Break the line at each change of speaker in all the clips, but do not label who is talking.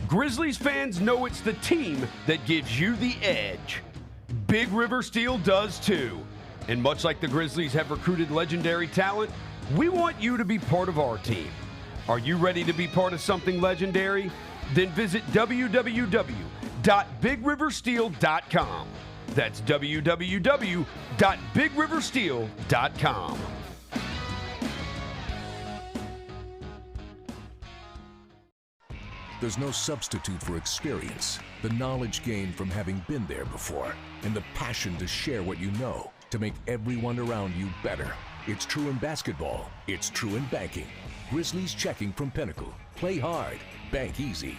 Grizzlies fans know it's the team that gives you the edge. Big River Steel does too. And much like the Grizzlies have recruited legendary talent, we want you to be part of our team. Are you ready to be part of something legendary? Then visit www.bigriversteel.com. That's www.bigriversteel.com.
There's no substitute for experience, the knowledge gained from having been there before, and the passion to share what you know to make everyone around you better. It's true in basketball. It's true in banking. Grizzlies Checking from Pinnacle. Play hard. Bank easy.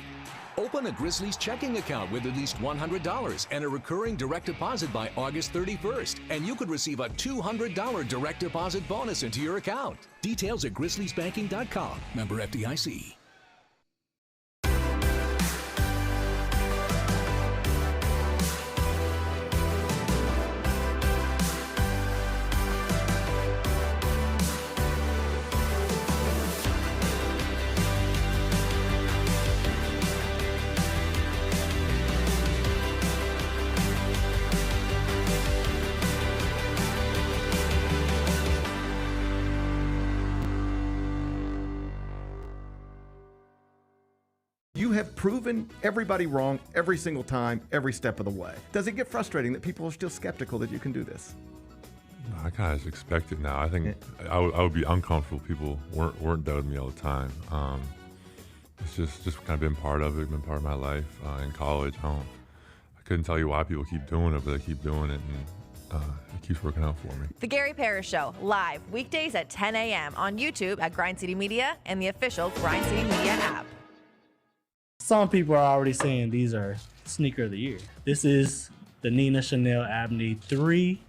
Open a Grizzlies checking account with at least $100 and a recurring direct deposit by August 31st, and you could receive a $200 direct deposit bonus into your account. Details at grizzliesbanking.com. Member FDIC.
You have proven everybody wrong every single time, every step of the way. Does it get frustrating that people are still skeptical that you can do this?
I kind of expect it now. I think I would be uncomfortable if people weren't doubting me all the time. It's just kind of been part of it, been part of my life. In college, I couldn't tell you why people keep doing it, but they keep doing it, and it keeps working out for me.
The Gary Parrish Show, live weekdays at 10 a.m. on YouTube at Grind City Media and the official Grind City Media app.
Some people are already saying these are sneaker of the year. This is the Nina Chanel Abney 3,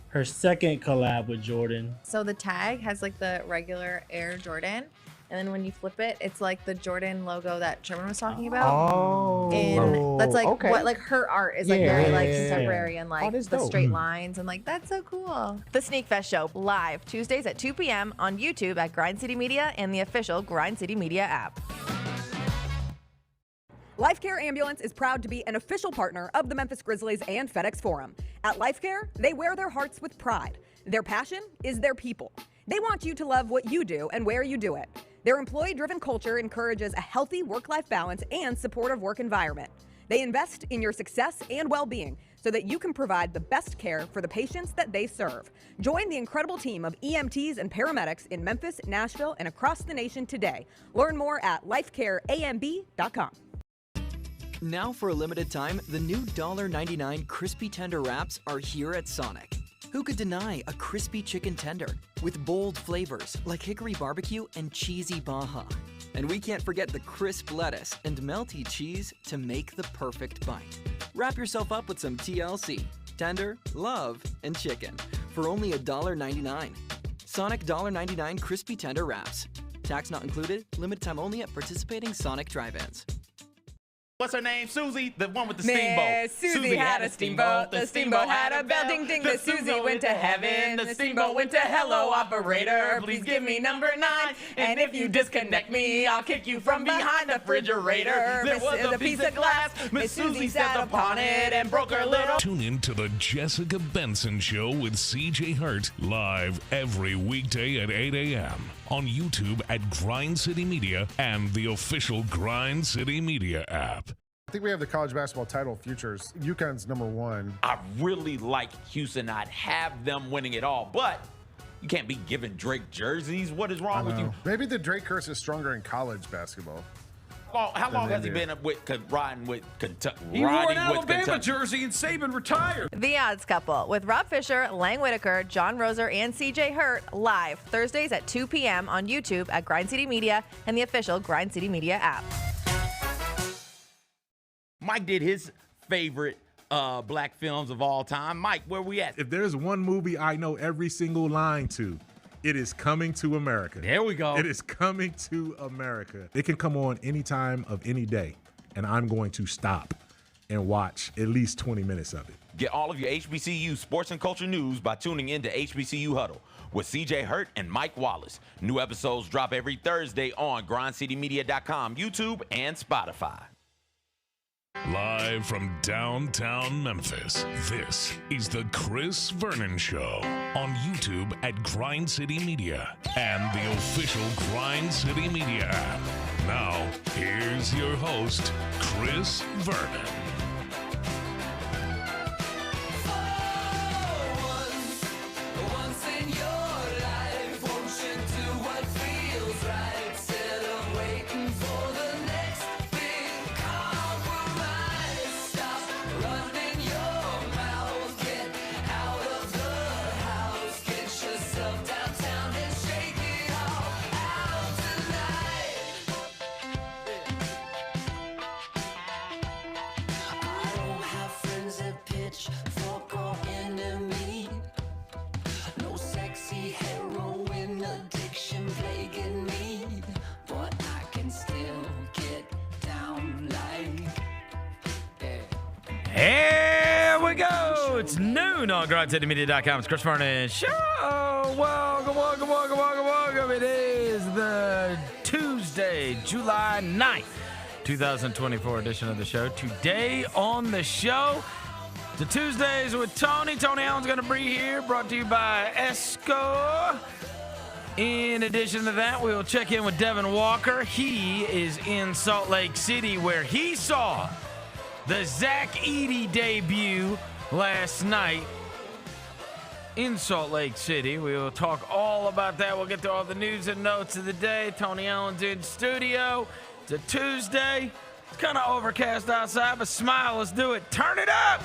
her second collab with Jordan.
So the tag has like the regular Air Jordan, and then when you flip it, it's like the Jordan logo that Sherman was talking about.
Oh,
and that's like
okay.
what like her art is like very like contemporary and like the
dope.
straight lines and like that's so cool.
The Sneak Fest Show, live Tuesdays at 2 p.m. on YouTube at Grind City Media and the official Grind City Media app.
LifeCare Ambulance is proud to be an official partner of the Memphis Grizzlies and FedEx Forum. At LifeCare, they wear their hearts with pride. Their passion is their people. They want you to love what you do and where you do it. Their employee-driven culture encourages a healthy work-life balance and supportive work environment. They invest in your success and well-being so that you can provide the best care for the patients that they serve. Join the incredible team of EMTs and paramedics in Memphis, Nashville, and across the nation today. Learn more at lifecareamb.com.
Now for a limited time, the new $1.99 crispy tender wraps are here at Sonic. Who could deny a crispy chicken tender with bold flavors like hickory barbecue and cheesy Baja? And we can't forget the crisp lettuce and melty cheese to make the perfect bite. Wrap yourself up with some TLC, tender, love, and chicken for only $1.99. Sonic $1.99 crispy tender wraps. Tax not included, limited time only at participating Sonic drive-ins.
What's her name? Susie, the one with the
Miss
steamboat.
Susie had a steamboat. The steamboat had a bell. Ding ding. The Susie went to heaven. The steamboat went to hello operator. Please give me number 9. And if you disconnect me, I'll kick you from behind the refrigerator. There was a piece of glass. Miss Susie sat upon it and broke her little.
Tune in to the Jessica Benson Show with CJ Hurt, live every weekday at 8 a.m. on YouTube at Grind City Media and the official Grind City Media app.
I think we have the college basketball title futures. UConn's number 1.
I really like Houston. I'd have them winning it all, but you can't be giving Drake jerseys. What is wrong with you?
Maybe the Drake curse is stronger in college basketball.
How long has he been riding with Kentucky?
He wore an Alabama jersey and Saban retired.
The Odds Couple with Rob Fisher, Lang Whitaker, John Roser, and CJ Hurt, live Thursdays at 2 p.m. on YouTube at Grind City Media and the official Grind City Media app.
Mike did his favorite black films of all time. Mike, where we at?
If there's one movie I know every single line to, it is Coming to America.
There we go.
It is Coming to America. It can come on any time of any day, and I'm going to stop and watch at least 20 minutes of it.
Get all of your HBCU sports and culture news by tuning in to HBCU Huddle with CJ Hurt and Mike Wallace. New episodes drop every Thursday on grindcitymedia.com, YouTube, and Spotify.
Live from downtown Memphis, this is the Chris Vernon Show on YouTube at Grind City Media and the official Grind City Media app. Now, here's your host, Chris Vernon.
Here we go. It's noon on GrindCityMedia.com. It's Chris Vernon Show. Welcome. It is the Tuesday, July 9th, 2024 edition of the show. Today on the show, the Tuesdays with Tony. Tony Allen's going to be here, brought to you by Esco. In addition to that, we will check in with Devin Walker. He is in Salt Lake City, where he saw the Zach Edey debut last night in Salt Lake City. We will talk all about that. We'll get to all the news and notes of the day. Tony Allen's in studio. It's a Tuesday. It's kind of overcast outside, but smile. Let's do it. Turn it up.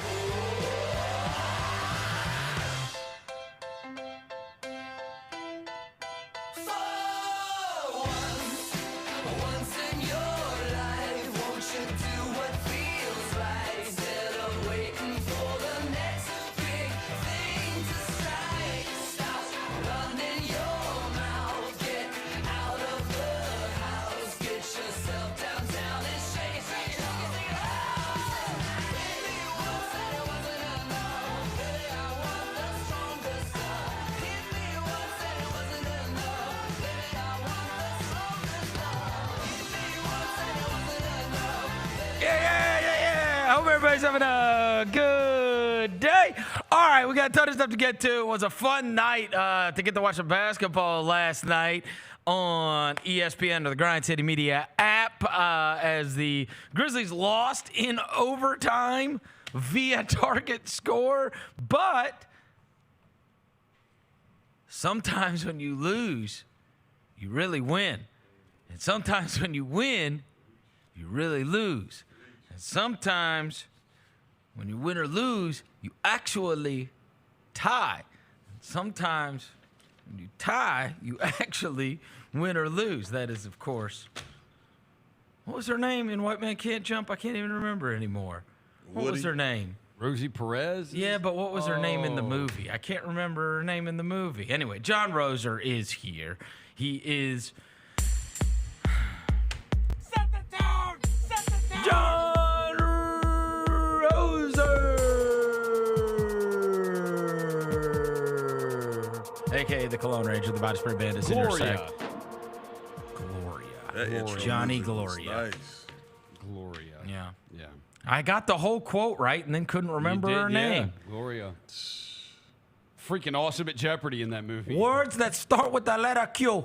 Hope everybody's having a good day. All right, we got a ton of stuff to get to. It was a fun night to get to watch some basketball last night on ESPN or the Grind City Media app as the Grizzlies lost in overtime via target score. But sometimes when you lose, you really win. And sometimes when you win, you really lose. And sometimes when you win or lose, you actually tie. And sometimes when you tie, you actually win or lose. That is, of course, what was her name in White Man Can't Jump? I can't even remember anymore. What was her name?
Rosie Perez?
Yeah, but what was her name in the movie? I can't remember her name in the movie. Anyway, John Roser is here. He is... Set the tone! Set the tone! John a.k.a. the Cologne Ranger, the Body Spray Bandits, Intersect. Gloria. Johnny Gloria.
Nice.
Gloria.
Yeah.
Yeah.
I got the whole quote right and then couldn't remember her name.
Gloria. Freaking awesome at Jeopardy in that movie.
Words that start with the letter Q.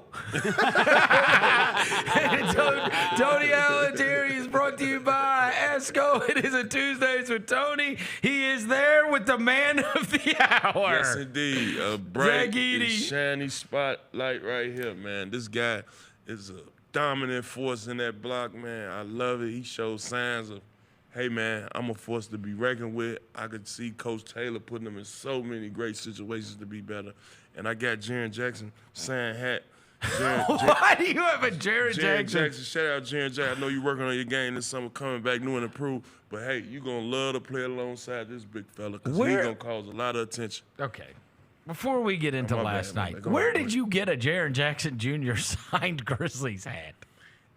Tony Allen's here. He's brought to you by Esco. It is a Tuesdays with Tony. He is there with the man of the hour.
Yes, indeed. A bright,
Edey.
shiny spotlight right here, man. This guy is a dominant force in that block, man. I love it. He shows signs of, hey, man, I'm a force to be reckoned with. I could see Coach Taylor putting him in so many great situations to be better. And I got Jaren Jackson signed hat.
Why do you have a Jaren Jackson?
Shout out Jaren Jackson. I know you're working on your game this summer, coming back new and improved. But, hey, you're going to love to play alongside this big fella because he's going to cause a lot of attention.
Okay. Before we get into last night, where did you get a Jaren Jackson Jr. signed Grizzlies hat?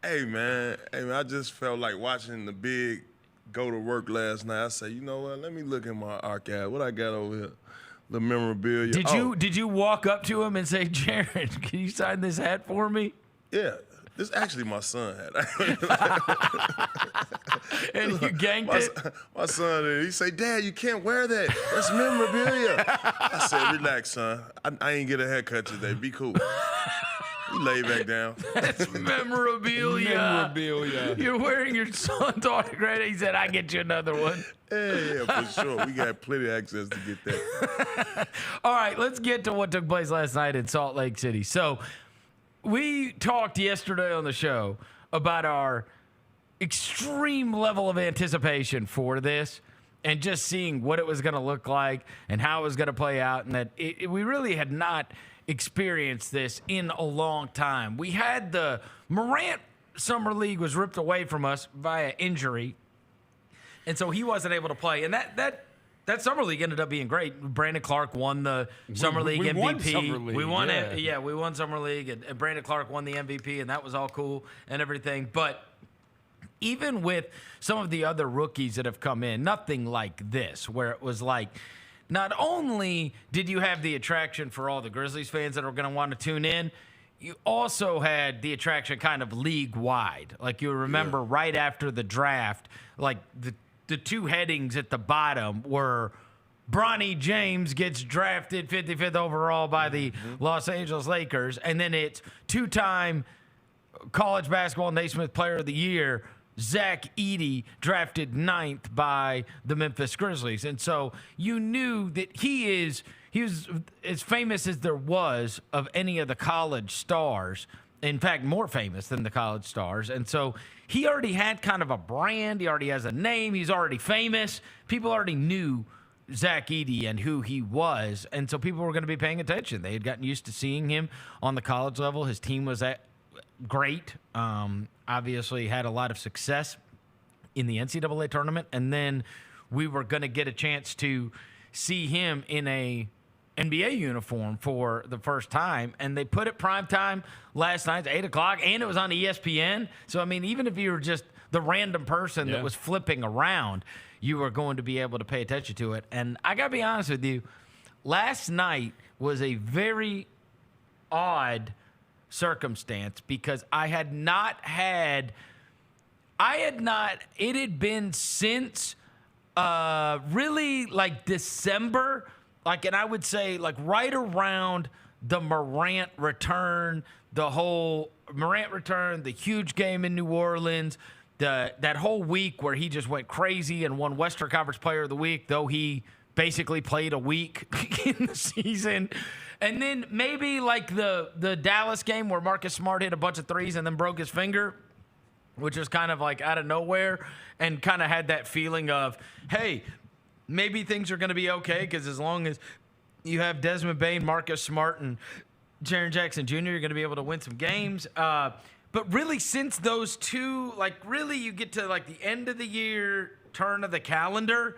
Hey, man, I just felt like watching the big go to work last night. I said, you know what? Let me look at my archive. What I got over here? The memorabilia.
Did you walk up to him and say, Jaren, can you sign this hat for me?
Yeah. This is actually my son had.
And you ganked it?
My son, he say, Dad, you can't wear that. That's memorabilia. I said, relax, son. I ain't get a haircut today. Be cool. He laid back down.
That's memorabilia. You're wearing your son's autograph. He said, I get you another one.
Yeah, for sure. We got plenty of access to get that.
All right, let's get to what took place last night in Salt Lake City. So we talked yesterday on the show about our extreme level of anticipation for this and just seeing what it was going to look like and how it was going to play out, and that we really had not experienced this in a long time. We had the Morant Summer League was ripped away from us via injury, and so he wasn't able to play. And that Summer League ended up being great. Brandon Clark won the Summer League MVP.
Won Summer League,
we won it. Yeah, we won Summer League, and Brandon Clark won the MVP, and that was all cool and everything. But even with some of the other rookies that have come in, nothing like this, where it was like, not only did you have the attraction for all the Grizzlies fans that are going to want to tune in, you also had the attraction kind of league-wide. Like you remember right after the draft, like the two headings at the bottom were Bronny James gets drafted 55th overall by the Los Angeles Lakers, and then it's two-time college basketball Naismith Player of the Year, Zach Edey, drafted 9th by the Memphis Grizzlies. And so you knew that he was as famous as there was of any of the college stars. In fact, more famous than the college stars. And so he already had kind of a brand. He already has a name. He's already famous. People already knew Zach Edey and who he was. And so people were going to be paying attention. They had gotten used to seeing him on the college level. His team was great. Obviously had a lot of success in the NCAA tournament. And then we were going to get a chance to see him in a NBA uniform for the first time. And they put it prime time last night at 8 o'clock, and it was on ESPN. So, I mean, even if you were just the random person that was flipping around, you were going to be able to pay attention to it. And I got to be honest with you, last night was a very odd circumstance because it had been since really like December, and I would say like right around the Morant return, the huge game in New Orleans, that whole week where he just went crazy and won Western Conference Player of the Week, though he basically played a week in the season. And then maybe like the Dallas game where Marcus Smart hit a bunch of threes and then broke his finger, which was kind of like out of nowhere, and kind of had that feeling of, hey, maybe things are going to be okay because as long as you have Desmond Bane, Marcus Smart, and Jaren Jackson Jr., you're going to be able to win some games. But really since those two, like really you get to like the end of the year, turn of the calendar,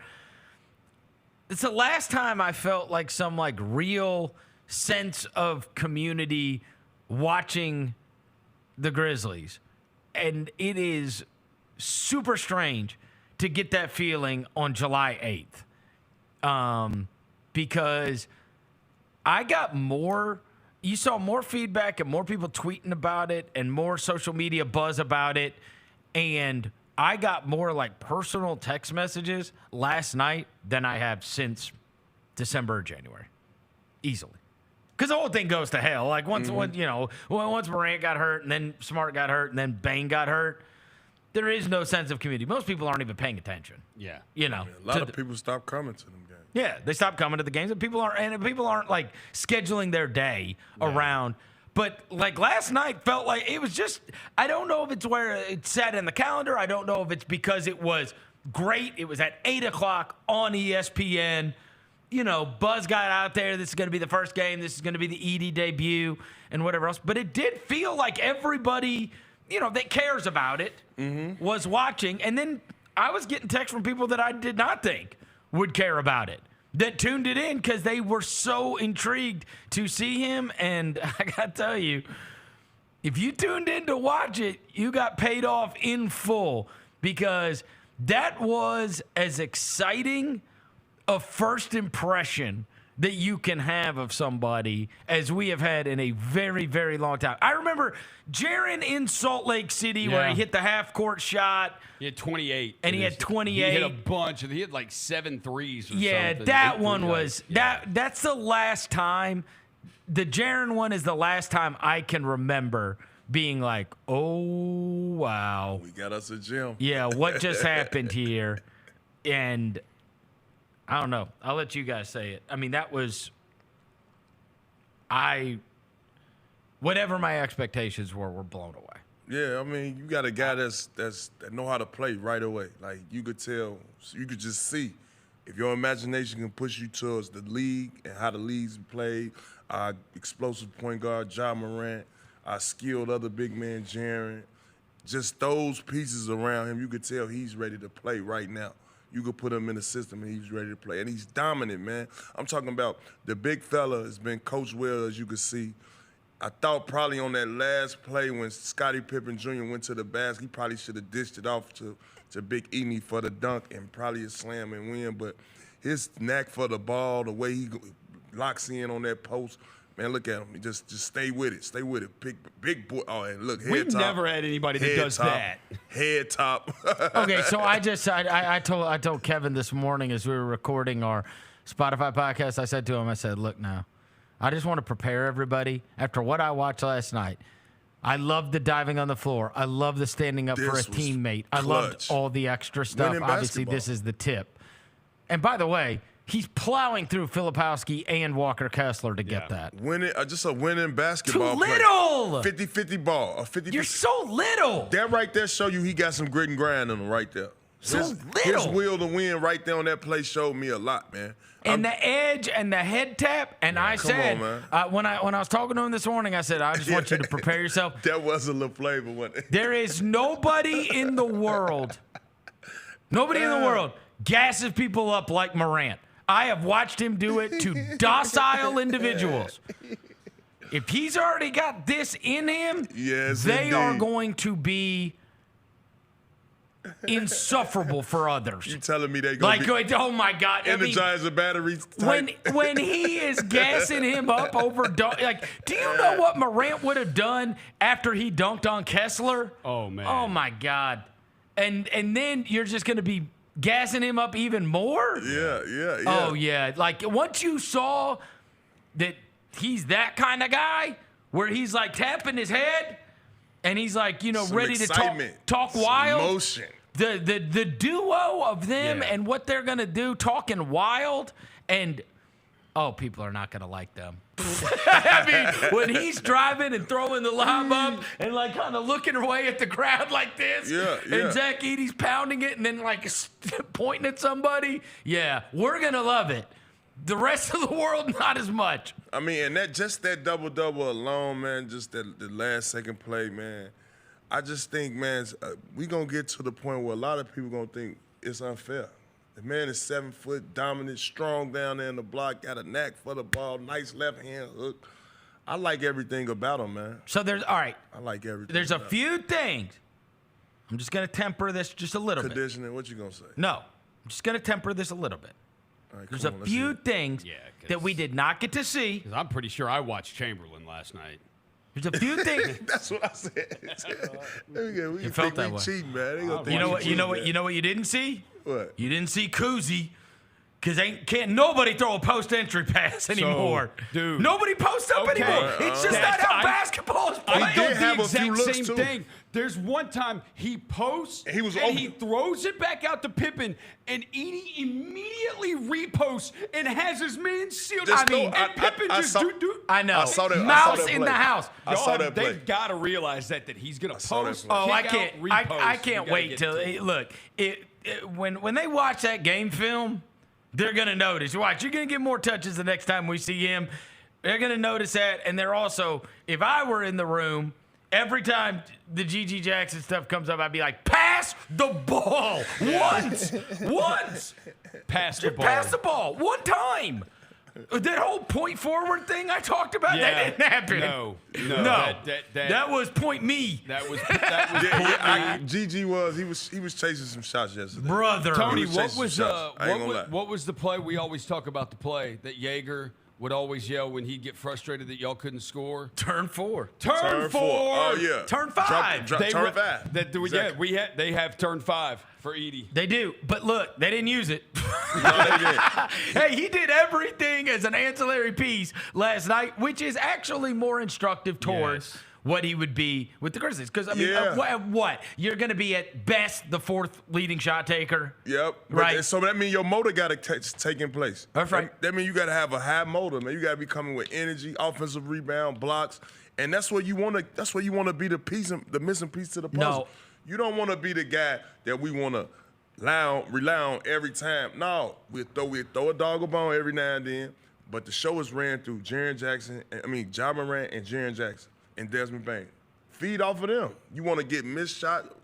it's the last time I felt like some like real sense of community watching the Grizzlies. And it is super strange to get that feeling on July 8th. Because you saw more feedback and more people tweeting about it and more social media buzz about it. And I got more like personal text messages last night than I have since December or January. Easily. Because the whole thing goes to hell. Like once Morant got hurt and then Smart got hurt and then Bane got hurt, there is no sense of community. Most people aren't even paying attention.
Yeah.
A lot of people stopped coming to them games.
Yeah, they stopped coming to the games, and people aren't like scheduling their day around. But like last night felt like it was just, I don't know if it's where it sat in the calendar. I don't know if it's because it was great. It was at 8 o'clock on ESPN. Buzz got out there. This is going to be the first game. This is going to be the Edey debut and whatever else. But it did feel like everybody, that cares about it was watching. And then I was getting texts from people that I did not think would care about it, that tuned it in because they were so intrigued to see him. And I got to tell you, if you tuned in to watch it, you got paid off in full because that was as exciting a first impression that you can have of somebody as we have had in a very, very long time. I remember Jaren in Salt Lake City where he hit the half-court shot.
He had 28.
And he had 28.
He hit a bunch. He had like 7 threes or something.
Yeah, that one was that's the last time. The Jaren one is the last time I can remember being like, oh, wow.
We got us a gym.
Yeah, what just happened here? And I don't know. I'll let you guys say it. I mean, that was whatever my expectations were blown away.
Yeah, I mean, you got a guy that know how to play right away. Like, you could tell, you could just see if your imagination can push you towards the league and how the league's played. Our explosive point guard, Ja Morant, our skilled other big man, Jaren. Just those pieces around him, you could tell he's ready to play right now. You could put him in the system and he's ready to play. And he's dominant, man. I'm talking about the big fella has been coached well, as you can see. I thought probably on that last play when Scottie Pippen Jr. went to the basket, he probably should have dished it off to Big Edey for the dunk and probably a slam and win. But his knack for the ball, the way he locks in on that post, man, look at him. He just stay with it. Stay with it. Big boy. Oh, and look, head
We've
top.
never had anybody that does
top,
that.
Head top.
Okay, so I told Kevin this morning as we were recording our Spotify podcast, I said to him, I said, look now, I just want to prepare everybody after what I watched last night. I love the diving on the floor. I love the standing up for a teammate. I loved all the extra stuff.
Winning
Obviously,
basketball.
this is the tip. And by the way, he's plowing through Filipowski and Walker Kessler to get that.
Winning, just a winning basketball
Too little!
play. 50-50 ball. A 50
You're so little!
That right there show you he got some grit and grind in him right there.
Little.
His will to win right there on that play showed me a lot, man.
And the edge and the head tap, and I said, when I was talking to him this morning, I said, I just want you to prepare yourself.
That was a little flavor, wasn't it?
There is nobody in the world gasses people up like Morant. I have watched him do it to docile individuals. If he's already got this in him, they are going to be insufferable for others.
You telling me they going to be
oh my God.
energize the batteries type?
When he is gassing him up over, do you know what Morant would have done after he dunked on Kessler?
Oh, man.
Oh, my God. And then you're just going to be gassing him up even more?
Yeah.
Oh, yeah. Like, once you saw that he's that kind of guy where he's, like, tapping his head and he's, like,
Some
ready
excitement.
to talk wild.
Motion.
The duo of them and what they're going to do, talking wild, and, people are not going to like them. I mean, when he's driving and throwing the lob up and, like, kind of looking away at the crowd like this, and Zach Edey's pounding it and then, like, pointing at somebody, we're going to love it. The rest of the world, not as much.
I mean, and that double-double alone, man, just the last second play, man, I just think, man, we going to get to the point where a lot of people going to think it's unfair. The man is 7 foot, dominant, strong down there in the block, got a knack for the ball, nice left-hand hook. I like everything about him, man.
So
I like everything.
There's a few things. I'm just going to temper this just a little bit.
Conditioning, what you going to say?
No, I'm just going to temper this a little bit.
Right,
There's a few things that we did not get to see.
'Cause I'm pretty sure I watched Chamberlain last night.
There's a few things.
That's what I said. We
felt that way.
cheating, man. They gonna think
You know
we
what?
cheating,
You know what you didn't see?
What?
You didn't see Kuzi. Because can't nobody throw a post-entry pass anymore.
Dude.
Nobody posts up anymore. It's just not how basketball is played.
I did
have
the
a few
exact
looks,
same
too.
thing. There's one time he posts
He was
and
open.
he throws it back out to Pippen, and Edey immediately reposts and has his man sealed.
Just
and
know,
Pippen
I
just
saw-
do.
I know.
I saw that
Mouse in
play.
the house.
I saw that play.
They've got to realize that he's going to
saw that
post.
play.
Oh, I
kick
can't.
out, repost.
I
You
can't
gotta
wait
get
till
to it.
look. When they watch that game film, they're gonna notice. Watch, you're gonna get more touches the next time we see him. They're gonna notice that, and they're also. If I were in the room, every time the G.G. Jackson stuff comes up, I'd be like, "Pass the ball once,
Pass the
Just
ball.
pass the ball one time." That whole point forward thing I talked about, that didn't happen.
No.
That was point me.
That was
GG was he was chasing some shots yesterday.
Brother.
Tony, what was the play? We always talk about the play that Yeager would always yell when he'd get frustrated that y'all couldn't score.
Turn 4.
Turn 4.
Oh yeah.
Turn 5.
Turn 5.
Exactly. Yeah, they have turn 5 for Edey.
They do, but look, they didn't use it.
No, they didn't.
Hey, he did everything as an ancillary piece last night, which is actually more instructive towards what he would be with the Grizzlies. Because, I mean, what? You're going to be at best the 4th leading shot taker?
Yep.
Right.
So that means your motor got to take in place.
That's right.
That means you got to have a high motor, man. You got to be coming with energy, offensive rebound, blocks. And that's where you want to be the missing piece to the puzzle.
No.
You don't want to be the guy that we want to rely on every time. No, we throw a dog a bone every now and then, but the show is ran through Ja Morant and Jaren Jackson and Desmond Bain. Feed off of them. You want to get missed shot,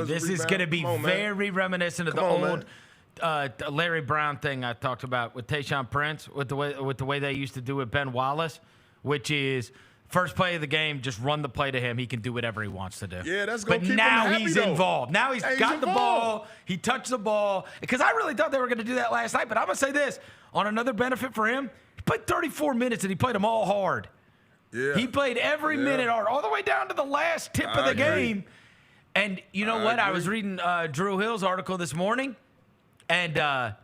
this is going to be very reminiscent of the old Larry Brown thing I talked about with Tayshaun Prince, with the way they used to do with Ben Wallace, which is first play of the game, just run the play to him. He can do whatever he wants to do.
Yeah, that's going to keep him
now
happy,
he's
though.
involved. Now he's got the
involved.
ball. He touched the ball. Because I really thought they were going to do that last night. But I'm going to say this. On another benefit for him, he played 34 minutes and he played them all hard.
Yeah.
He played every minute hard, all the way down to the last tip of the game. And you know what? I was reading Drew Hill's article this morning, and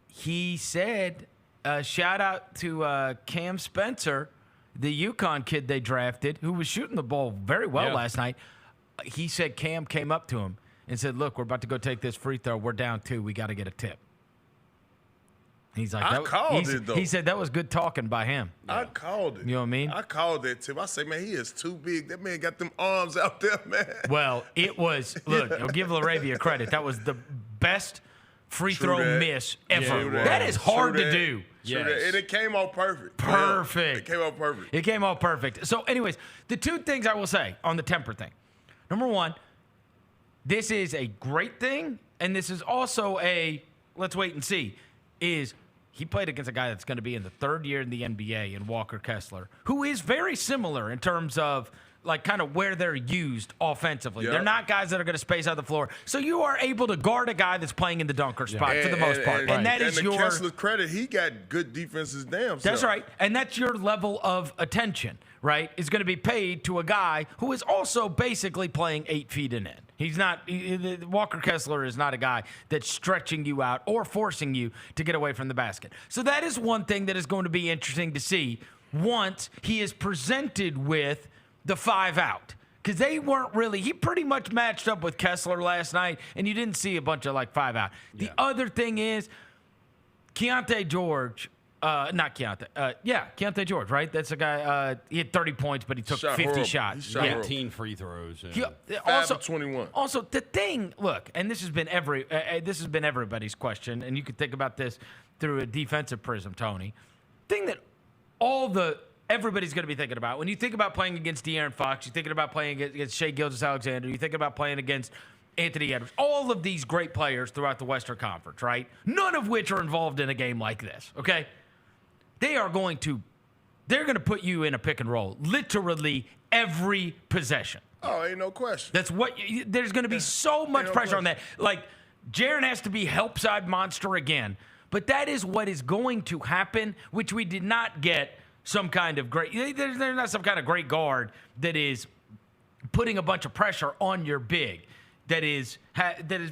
he said, shout out to Cam Spencer, the UConn kid they drafted, who was shooting the ball very well last night. He said Cam came up to him and said, look, we're about to go take this free throw. We're down 2. We got to get a tip. He's like,
I called it, though.
He said that was good talking by him.
I called it.
You know what I mean?
I called that tip. I say, man, he is too big. That man got them arms out there, man.
Well, it was, look, I'll give LaRavia credit. That was the best free throw miss ever. That is hard to do.
Yes. And it came out perfect.
Perfect.
It came out perfect.
It came out perfect. So, anyways, the 2 things I will say on the temper thing. Number 1, this is a great thing, and this is also a let's wait and see, is he played against a guy that's going to be in the 3rd year in the NBA in Walker Kessler, who is very similar in terms of like kind of where they're used offensively. Yep. They're not guys that are going to space out the floor. So you are able to guard a guy that's playing in the dunker spot for the most part. And that is your
Kessler's credit. He got good defenses damn.
That's right. And that's your level of attention, right? Is going to be paid to a guy who is also basically playing 8 feet in it. He's not Walker Kessler is not a guy that's stretching you out or forcing you to get away from the basket. So that is one thing that is going to be interesting to see once he is presented with the 5 out, because they weren't really, he pretty much matched up with Kessler last night, and you didn't see a bunch of like 5 out. The other thing is Keontae George, Keontae George, right? That's a guy, he had 30 points, but he took 50 shots.
He shot 18 free throws.
Also 21.
Also, the thing, look, and this has been everybody's question, and you could think about this through a defensive prism, Tony. Thing that everybody's going to be thinking about. When you think about playing against De'Aaron Fox, you're thinking about playing against Shai Gilgeous-Alexander, you're thinking about playing against Anthony Edwards, all of these great players throughout the Western Conference, right? None of which are involved in a game like this, okay? They're going to put you in a pick and roll literally every possession.
Oh, ain't no question.
That's there's going to be so much pressure on that. Like, Jaren has to be help side monster again, but that is what is going to happen, which we did not get some kind of great, there's not some kind of great guard that is putting a bunch of pressure on your big that is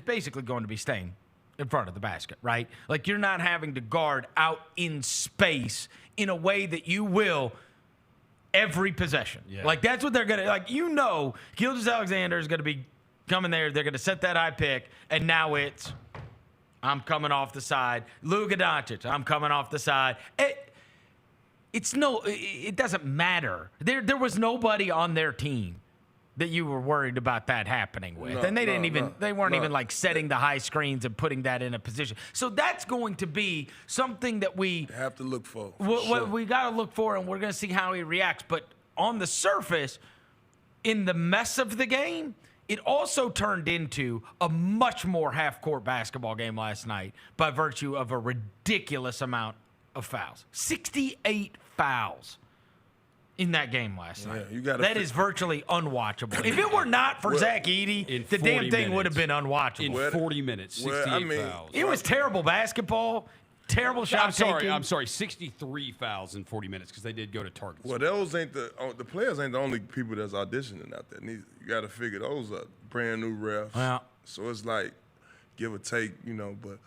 basically going to be staying in front of the basket, right? Like, you're not having to guard out in space in a way that you will every possession. Yeah. Like, that's what they're going to, like, Gilgeous-Alexander is going to be coming there. They're going to set that high pick, and now it's, I'm coming off the side. Luka Doncic, I'm coming off the side. It doesn't matter. There was nobody on their team that you were worried about that happening with. And they weren't even like setting the high screens and putting that in a position. So that's going to be something that we
have to look for.
We got to look for, and we're going to see how he reacts. But on the surface, in the mess of the game, it also turned into a much more half-court basketball game last night by virtue of a ridiculous amount of fouls. 68 fouls in that game last night. That is virtually unwatchable. If it were not for Zach Edey, the damn thing would have been unwatchable.
In 40 minutes, 68 fouls.
It was terrible basketball, terrible shot taking.
I'm sorry, 63 fouls in 40 minutes because they did go to targets.
Well, those ain't the players ain't the only people that's auditioning out there. You got to figure those up. Brand new refs.
Well,
so it's like give or take, But as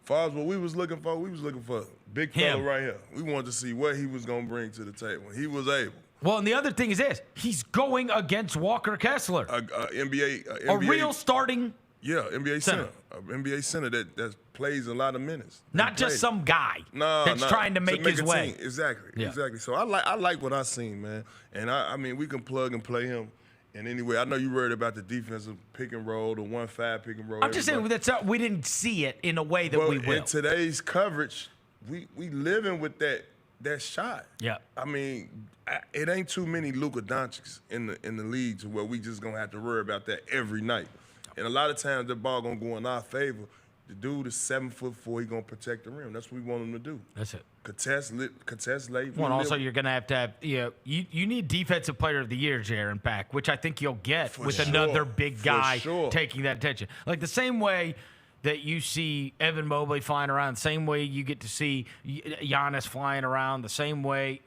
far as what we was looking for big fella right here. We wanted to see what he was gonna bring to the table. He was able.
Well, and the other thing is this: he's going against Walker Kessler,
NBA,
a real starting.
Yeah, NBA center. NBA center that plays a lot of minutes.
Not just some guy that's trying to make his way.
Exactly. So I like what I seen, man. And I mean, we can plug and play him in any way. I know you worried about the defensive pick and roll, the 1-5 pick and roll.
I'm just saying we didn't see it in a way that we will.
In today's coverage, we living with that shot.
Yeah.
I mean, it ain't too many Luka Doncics in the league to where we just gonna have to worry about that every night. And a lot of times the ball gonna go in our favor. The dude is 7'4". He gonna protect the rim. That's what we want him to do.
That's it.
Contest late.
Well, also you're gonna have to have you need Defensive Player of the Year, Jaren, back, which I think you'll get with another big guy taking that attention. Like the same way that you see Evan Mobley flying around, the same way you get to see Giannis flying around, the same way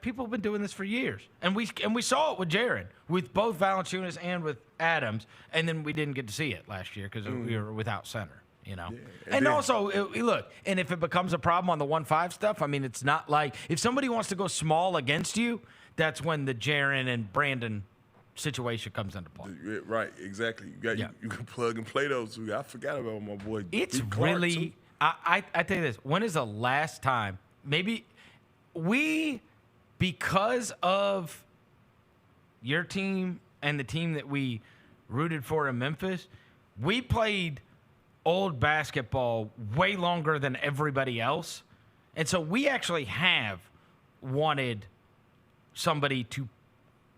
people have been doing this for years, and we saw it with Jaren, with both Valanciunas and with Adams, and then we didn't get to see it last year because we were without center. Yeah. And also, look, and if it becomes a problem on the 1-5 stuff, I mean, it's not like if somebody wants to go small against you, that's when the Jaren and Brandon situation comes into play.
Right, exactly. You can plug and play those two. I forgot about my boy.
It's really, I tell you this, when is the last time, maybe because of your team and the team that we rooted for in Memphis, we played old basketball way longer than everybody else. And so we actually have wanted somebody to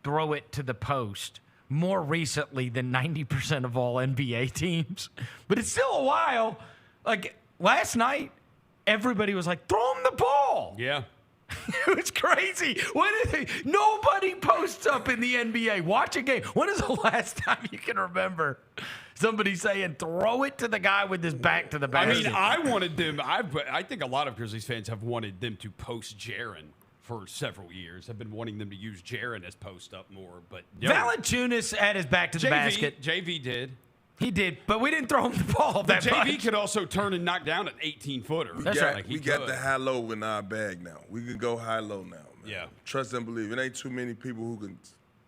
throw it to the post more recently than 90% of all NBA teams. But it's still a while. Like last night, everybody was like, throw him the ball.
Yeah.
It was crazy. Nobody posts up in the NBA. Watch a game. When is the last time you can remember somebody saying, throw it to the guy with his back to the basket?
I mean, I wanted them. I think a lot of Grizzlies fans have wanted them to post Jaren for several years. I've been wanting them to use Jaren as post up more. But
Valanciunas had his back to the basket.
JV did.
He did, but we didn't throw him the ball that much.
JV could also turn and knock down an 18-footer.
That's right. We got the high-low in our bag now. We can go high-low now, man.
Yeah.
Trust and believe. It ain't too many people who can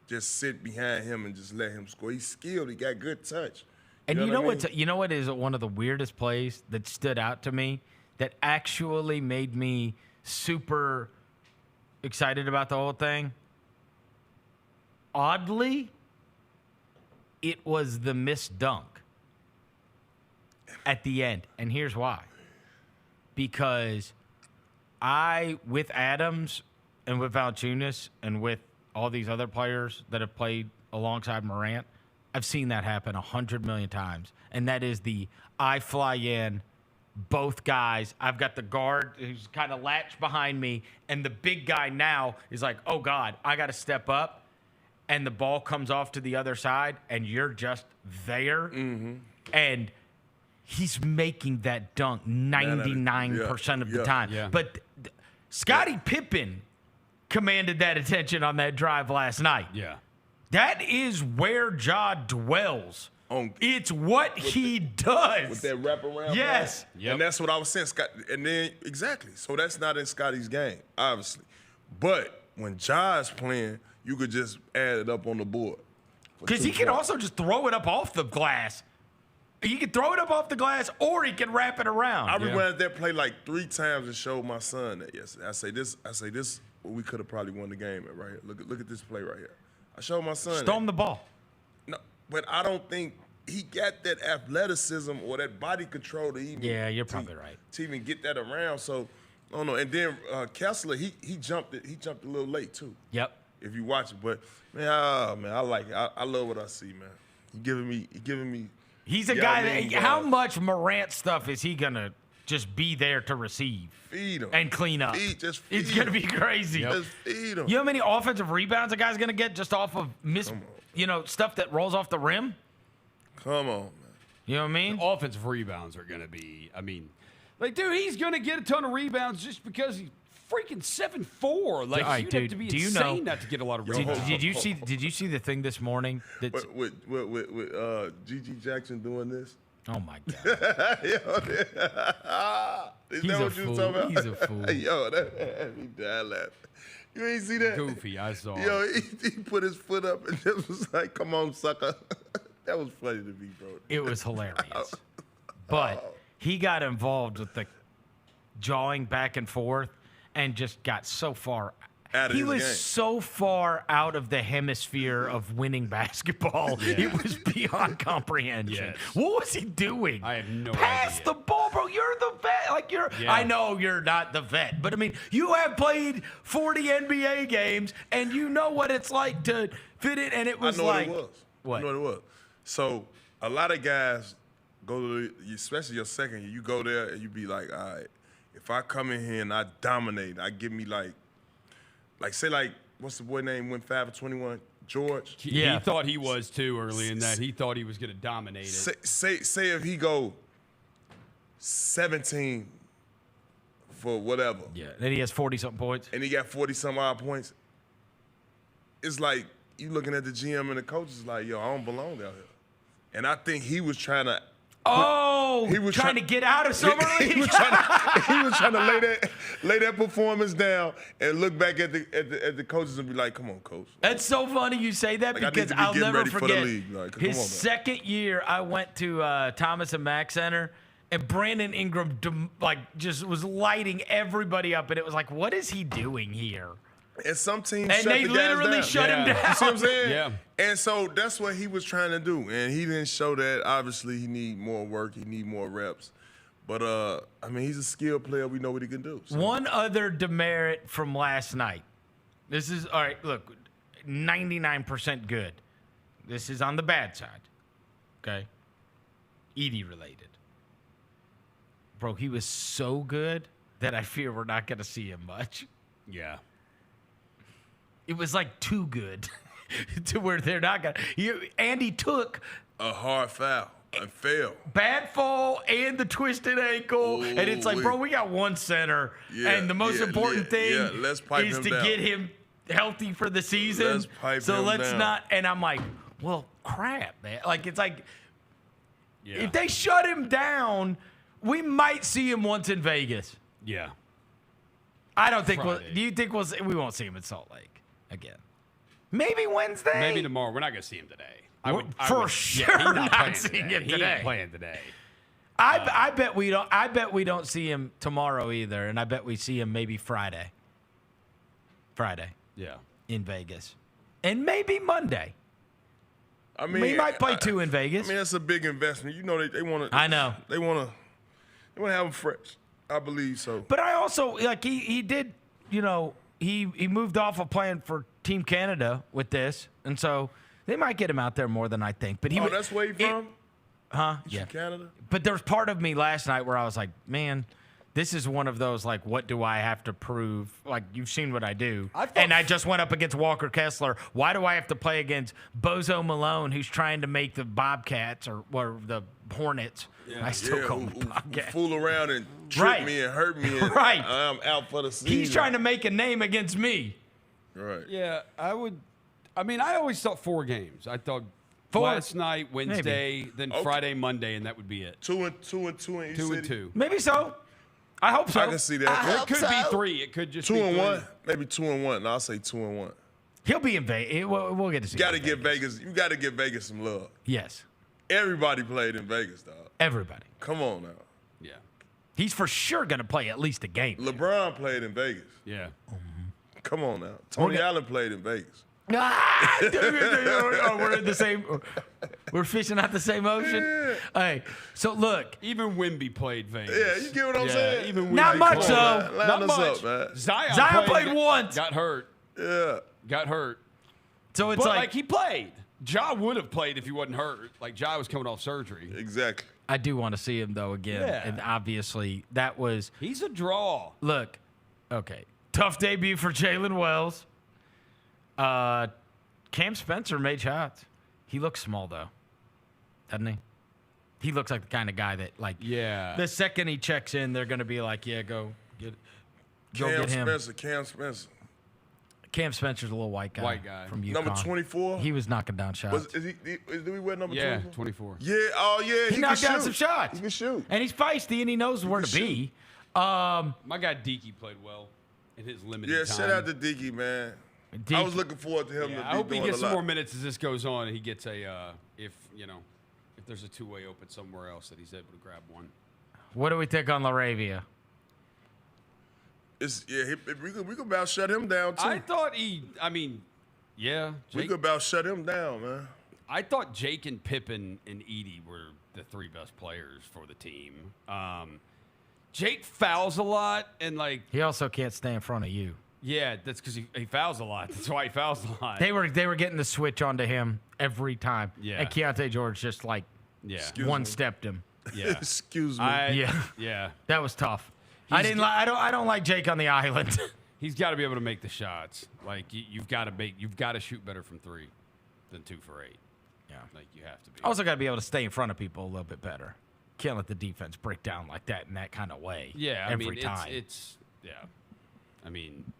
just sit behind him and just let him score. He's skilled. He got good touch.
And you know what is one of the weirdest plays that stood out to me that actually made me super excited about the whole thing? Oddly, it was the missed dunk at the end. And here's why. Because with Adams and with Valanciunas and with all these other players that have played alongside Morant, I've seen that happen 100 million times. And that is I fly in, both guys. I've got the guard who's kind of latched behind me, and the big guy now is like, oh, God, I got to step up. And the ball comes off to the other side, and you're just there. Mm-hmm. And he's making that dunk 99% of the time. Yeah. But Scottie Pippen commanded that attention on that drive last night.
Yeah.
That is where Ja dwells. It's what he does.
With that wraparound.
Yes.
Yep. And that's what I was saying. And then, exactly. So that's not in Scottie's game, obviously. But when Ja's playing, you could just add it up on the board.
Because he can also just throw it up off the glass. He can throw it up off the glass, or he can wrap it around.
I rewound that play like 3 times and showed my son that yesterday. I say this, we could have probably won the game right here. Look at this play right here. I showed my son.
Throw him the ball.
No, but I don't think he got that athleticism or that body control to even.
Yeah, you're probably right.
To even get that around. So, I don't know. And then Kessler, he jumped it. He jumped a little late too.
Yep.
If you watch it, but man, I like it. I love what I see, man. He giving me.
He's a guy that. How much Morant stuff is he gonna just be there to receive?
Feed him
and clean up.
Just feed
it's gonna be crazy.
Just feed him.
You know how many offensive rebounds a guy's gonna get just off of stuff that rolls off the rim?
Come on, man.
You know what I mean?
The offensive rebounds are gonna be. Like, dude, he's gonna get a ton of rebounds just because he's freaking 7'4". Like,
right,
you'd
dude,
have to be
do you
insane
know,
not to get a lot of rebounds.
Did you see the thing this morning? That's,
with Gigi Jackson doing this?
Oh my God!
Is that what you talking about?
He's a fool.
Yo, that had me dying laughing. You ain't see that?
Goofy, I saw.
Yo, he put his foot up and just was like, "Come on, sucker." That was funny to me, bro.
It was hilarious. But he got involved with the jawing back and forth and just got so far. He was so far out of the hemisphere of winning basketball. It was beyond comprehension.
Yes.
What was he doing?
I have no
Pass
idea.
the ball, bro. You're the vet. I know you're not the vet, but I mean, you have played 40 NBA games and you know what it's like to fit it. And it was like,
what it was.
What?
I know what it was. So a lot of guys go to, especially your second year, you go there and you be like, all right, if I come in here and I dominate, I give me like say what's the boy name went 5 for 21? George.
He thought he was too early in that. He thought he was going to dominate it.
Say if he go 17 for whatever.
Yeah. Then he has 40-something points.
And he got 40-some odd points. It's like you looking at the GM and the coaches like, yo, I don't belong out here. And I think he was trying to.
He was trying to get out of summer league.
He was trying to lay that performance down and look back at the coaches and be like, "Come on, coach."
That's so funny you say that because I'll never forget his second year. I went to Thomas and Mack Center, and Brandon Ingram just was lighting everybody up, and it was like, "What is he doing here?"
And some teams
and they literally shut him down.
You see what I'm saying?
Yeah.
And so that's what he was trying to do, and he didn't show that. Obviously, he need more work. He need more reps. But I mean, he's a skilled player. We know what he can do. So.
One other demerit from last night. This is all right. Look, 99% good. This is on the bad side. Okay. Edey related. Bro, he was so good that I fear we're not going to see him much.
Yeah.
It was like too good to where they're not going to. Andy took
a hard foul and failed.
Bad fall and the twisted ankle. And it's like, bro, we got one center. And the most important thing is to get him healthy for the season.
Let's pipe him
let's
down.
not. And I'm like, well, crap, man. Like, it's like, if they shut him down, we might see him once in Vegas.
Yeah.
I don't think do you think we won't see him in Salt Lake again? Maybe Wednesday.
Maybe tomorrow. We're not going to see him today.
For sure,
he's
not seeing him today.
He ain't playing today.
I bet we don't. I bet we don't see him tomorrow either, and I bet we see him maybe Friday.
Yeah.
In Vegas, and maybe Monday.
I mean,
we might play two in Vegas.
I mean, that's a big investment. You know, they want to.
I know.
They want to have him fresh. I believe so.
But I also he did. You know, he moved off of playing for Team Canada with this, and so. They might get him out there more than I think. But
that's where he from? He's from Canada?
But there's part of me last night where I was like, man, this is one of those, like, what do I have to prove? Like, you've seen what I do. And I just went up against Walker Kessler. Why do I have to play against Bozo Malone, who's trying to make the Bobcats or the Hornets? I still call them Bobcats.
Fool around and trip me and hurt me. And I'm out for the season.
He's trying to make a name against me.
Right.
Yeah, I always thought 4 games. I thought last night, Wednesday, then Friday, Monday, and that would be it.
2 and 2 and 2 in each city.
2.
Maybe so. I hope so.
I can see that.
It could be 3. It could just
2
be
and
3.
1. Maybe 2 and 1. No, I'll say 2 and 1.
He'll be in Vegas. We'll get to see.
You got to give Vegas. You got to give Vegas some love.
Yes.
Everybody played in Vegas, dog.
Everybody.
Come on now.
Yeah.
He's for sure going to play at least a game.
LeBron played in Vegas.
Yeah.
Come on now. Tony Allen played in Vegas.
We're in the same. We're fishing out the same ocean.
Yeah.
Hey, so look,
even Wemby played Vegas.
Yeah, you get what I'm saying?
Even Wemby
not much
played.
though.
Not much. Up, man.
Zion
played once.
Got hurt.
Yeah.
Got hurt.
So it's
but, he played. Ja would have played if he wasn't hurt. Like, Ja was coming off surgery.
Exactly.
I do want to see him, though, again.
Yeah.
And obviously, that was...
He's a draw.
Look, okay. Tough debut for Jalen Wells. Cam Spencer made shots. He looks small, though. Doesn't he? He looks like the kind of guy that, like...
Yeah.
The second he checks in, they're going to be like, yeah, go get him.
Cam Spencer.
Cam Spencer's a little white guy. From UConn.
Number 24?
He was knocking down shots.
Do we wear number 24?
Yeah, 24.
Yeah, oh, yeah.
He knocked down some shots.
He can shoot.
And he's feisty, and he knows where to be.
My guy Deaky played well in his limited time.
Yeah, shout out to Deaky, man. I was looking forward to him to be
I hope he
doing
gets
a
some
lot.
more minutes as this goes on, and he gets if there's a two-way open somewhere else that he's able to grab one.
What do we think on LaRavia?
We could about shut him down, too.
I thought
we could about shut him down, man.
I thought Jake and Pippen and Edey were the three best players for the team. Jake fouls a lot, and
he also can't stay in front of you.
Yeah, that's because he fouls a lot. That's why he fouls a lot.
They were getting the switch onto him every time.
Yeah.
And Keontae George just one-stepped him.
Yeah.
Excuse me.
Yeah.
That was tough. I don't like Jake on the island.
He's got to be able to make the shots. Like you've got to shoot better from 3 than 2 for 8.
Yeah.
Like you have to be.
Also got to be able to stay in front of people a little bit better. Can't let the defense break down like that in that kind of way.
Yeah,
every time.
It's I mean,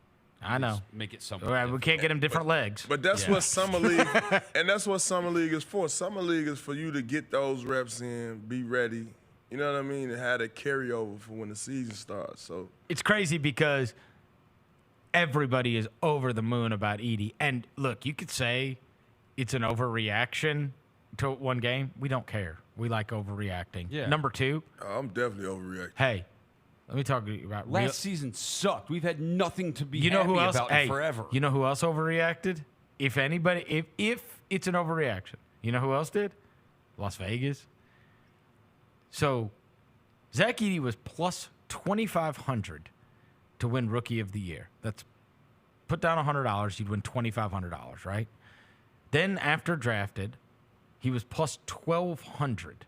I know.
Make it something.
All right, we can't get him different legs.
But that's what Summer League, and that's what Summer League is for. Summer League is for you to get those reps in, be ready. You know what I mean? And have that carryover for when the season starts. So
it's crazy because everybody is over the moon about Edey. And look, you could say it's an overreaction to one game. We don't care. We like overreacting.
Yeah.
Number 2.
I'm definitely overreacting.
Hey, let me talk to you about
last season sucked. We've had nothing to be happy
else?
about in forever.
You know who else overreacted? If anybody, if it's an overreaction, you know who else did? Las Vegas. So Zach Edey was plus 2,500 to win Rookie of the Year. That's put down $100, you'd win $2,500, right? Then after drafted, he was plus 1,200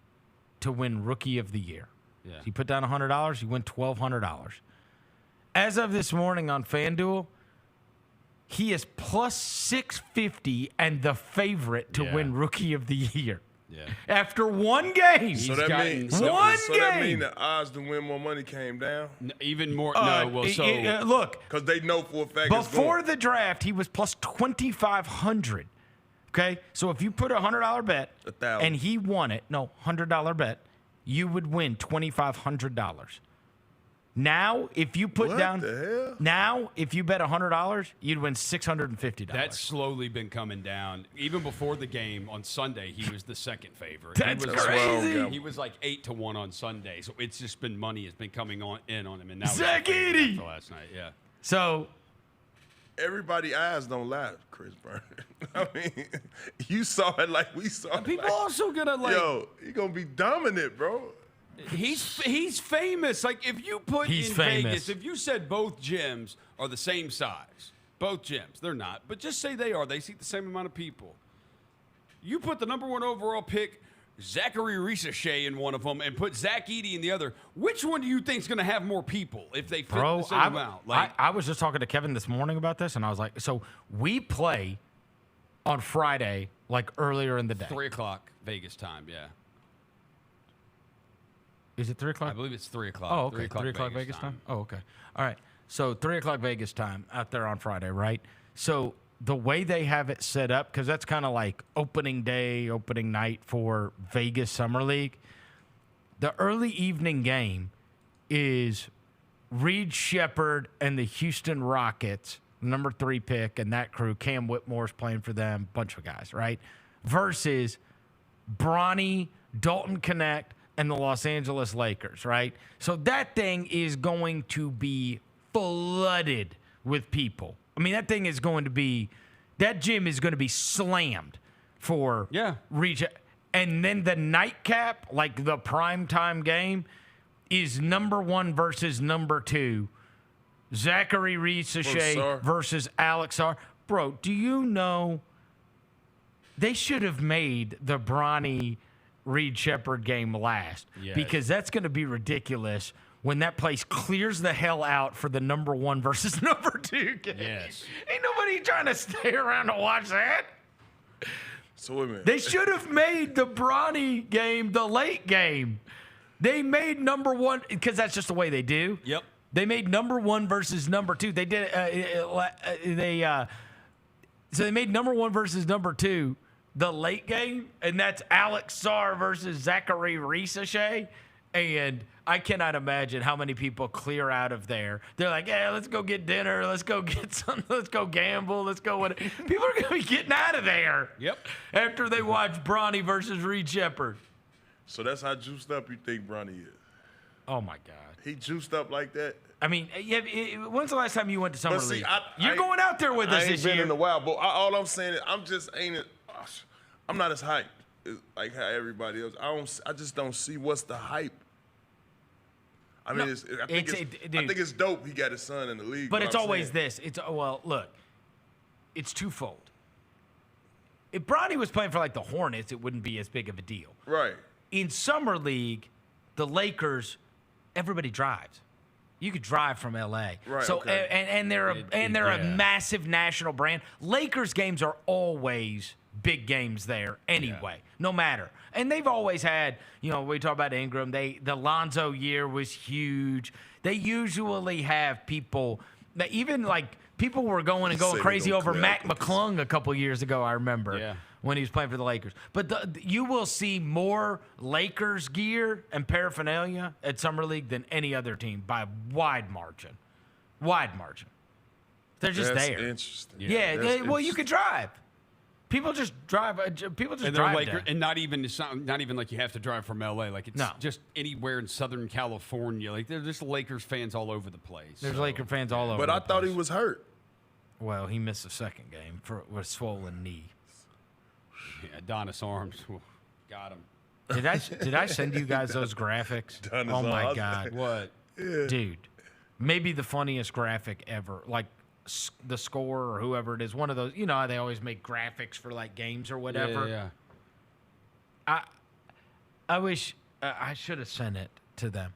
to win Rookie of the Year.
Yeah.
So you put down $100, you win $1,200. As of this morning on FanDuel, he is plus 650 and the favorite to win Rookie of the Year.
Yeah.
After one game.
So that means the odds to win more money came down?
Even more.
Look.
Because they know for a fact
before the draft, he was plus 2,500. Okay? So if you put a $100 bet and he won it, $100 bet, you would win $2,500. Now, if you put if you bet $100, you'd win $650.
That's slowly been coming down. Even before the game on Sunday, he was the second favorite.
That's crazy.
He was like 8-1 on Sunday. So it's just been money has been coming in on him. And now
Zach Edey
last night, yeah.
So
everybody's eyes don't lie, Chris Vernon. I mean, you saw it like we saw it.
People also gonna
he's gonna be dominant, bro.
He's famous. Like if you put
He's
in
famous.
Vegas, if you said both gyms are the same size, both gyms, they're not. But just say they are. They seat the same amount of people. You put the number 1 overall pick, Zachary Ricochet, in one of them, and put Zach Edey in the other. Which one do you think is going to have more people if they fit the same amount?
I was just talking to Kevin this morning about this, and I was like, so we play on Friday, like earlier in the day.
3 o'clock Vegas time, yeah.
Is it 3 o'clock?
I believe it's 3 o'clock.
Oh, okay. 3 o'clock Vegas time? Oh, okay. All right. So 3 o'clock Vegas time out there on Friday, right? So the way they have it set up, because that's kind of like opening day, opening night for Vegas Summer League. The early evening game is Reed Shepherd and the Houston Rockets, number 3 pick, and that crew. Cam Whitmore's playing for them, bunch of guys, right? Versus Bronny, Dalton Connect, and the Los Angeles Lakers, right? So that thing is going to be flooded with people. I mean, that gym is going to be slammed for Reed. And then the nightcap, like the primetime game, is number 1 versus number 2. Zachary Ricochet versus Alex Sarr. Bro, do you know They should have made the Bronny Reed Shepherd game last because that's going to be ridiculous when that place clears the hell out for the number 1 versus number 2 game.
Yes.
Ain't nobody trying to stay around to watch that.
So wait a minute.
They should have made the Bronny game the late game. They made number 1 because that's just the way they do.
Yep.
They made number 1 versus number 2. They did. So they made number 1 versus number 2 the late game, and that's Alex Sarr versus Zachary Risache. And I cannot imagine how many people clear out of there. They're like, yeah, let's go get dinner. Let's go get something. Let's go gamble. Let's go. What? People are going to be getting out of there.
Yep.
After they watch Bronny versus Reed Shepherd.
So that's how juiced up you think Bronny is?
Oh, my God.
He juiced up like that?
I mean, when's the last time you went to Summer League? You're going out there with us this
year. I ain't been
year.
in a while, but all I'm saying is I'm not as hyped like how everybody else. I just don't see what's the hype. I mean, I think it's dope he got his son in the league.
But it's always this. Look, it's twofold. If Bronny was playing for like the Hornets, it wouldn't be as big of a deal.
Right.
In Summer League, the Lakers, everybody drives. You could drive from LA.
Right.
So
okay.
and they're a massive national brand. Lakers games are always big games there anyway, no matter. And they've always had, we talk about Ingram, the Lonzo year was huge. They usually have people that even like people were going crazy over Mac McClung a couple years ago, I remember. When he was playing for the Lakers. But you will see more Lakers gear and paraphernalia at Summer League than any other team by a wide margin. Wide margin. They're just
That's
there.
Interesting.
Well, you could drive. People just drive. People just drive
Lakers, and not even like you have to drive from LA. Like it's just anywhere in Southern California. Like there's just Lakers fans all over the place.
There's Laker fans all over.
But I thought he was hurt.
Well, he missed the second game with a swollen knee.
Yeah, Adonis Arms got him.
Did I send you guys those graphics? Oh my God!
What,
dude? Maybe the funniest graphic ever. Like the score or whoever it is. One of those. You know how they always make graphics for like games or whatever.
Yeah.
I wish I should have sent it to them.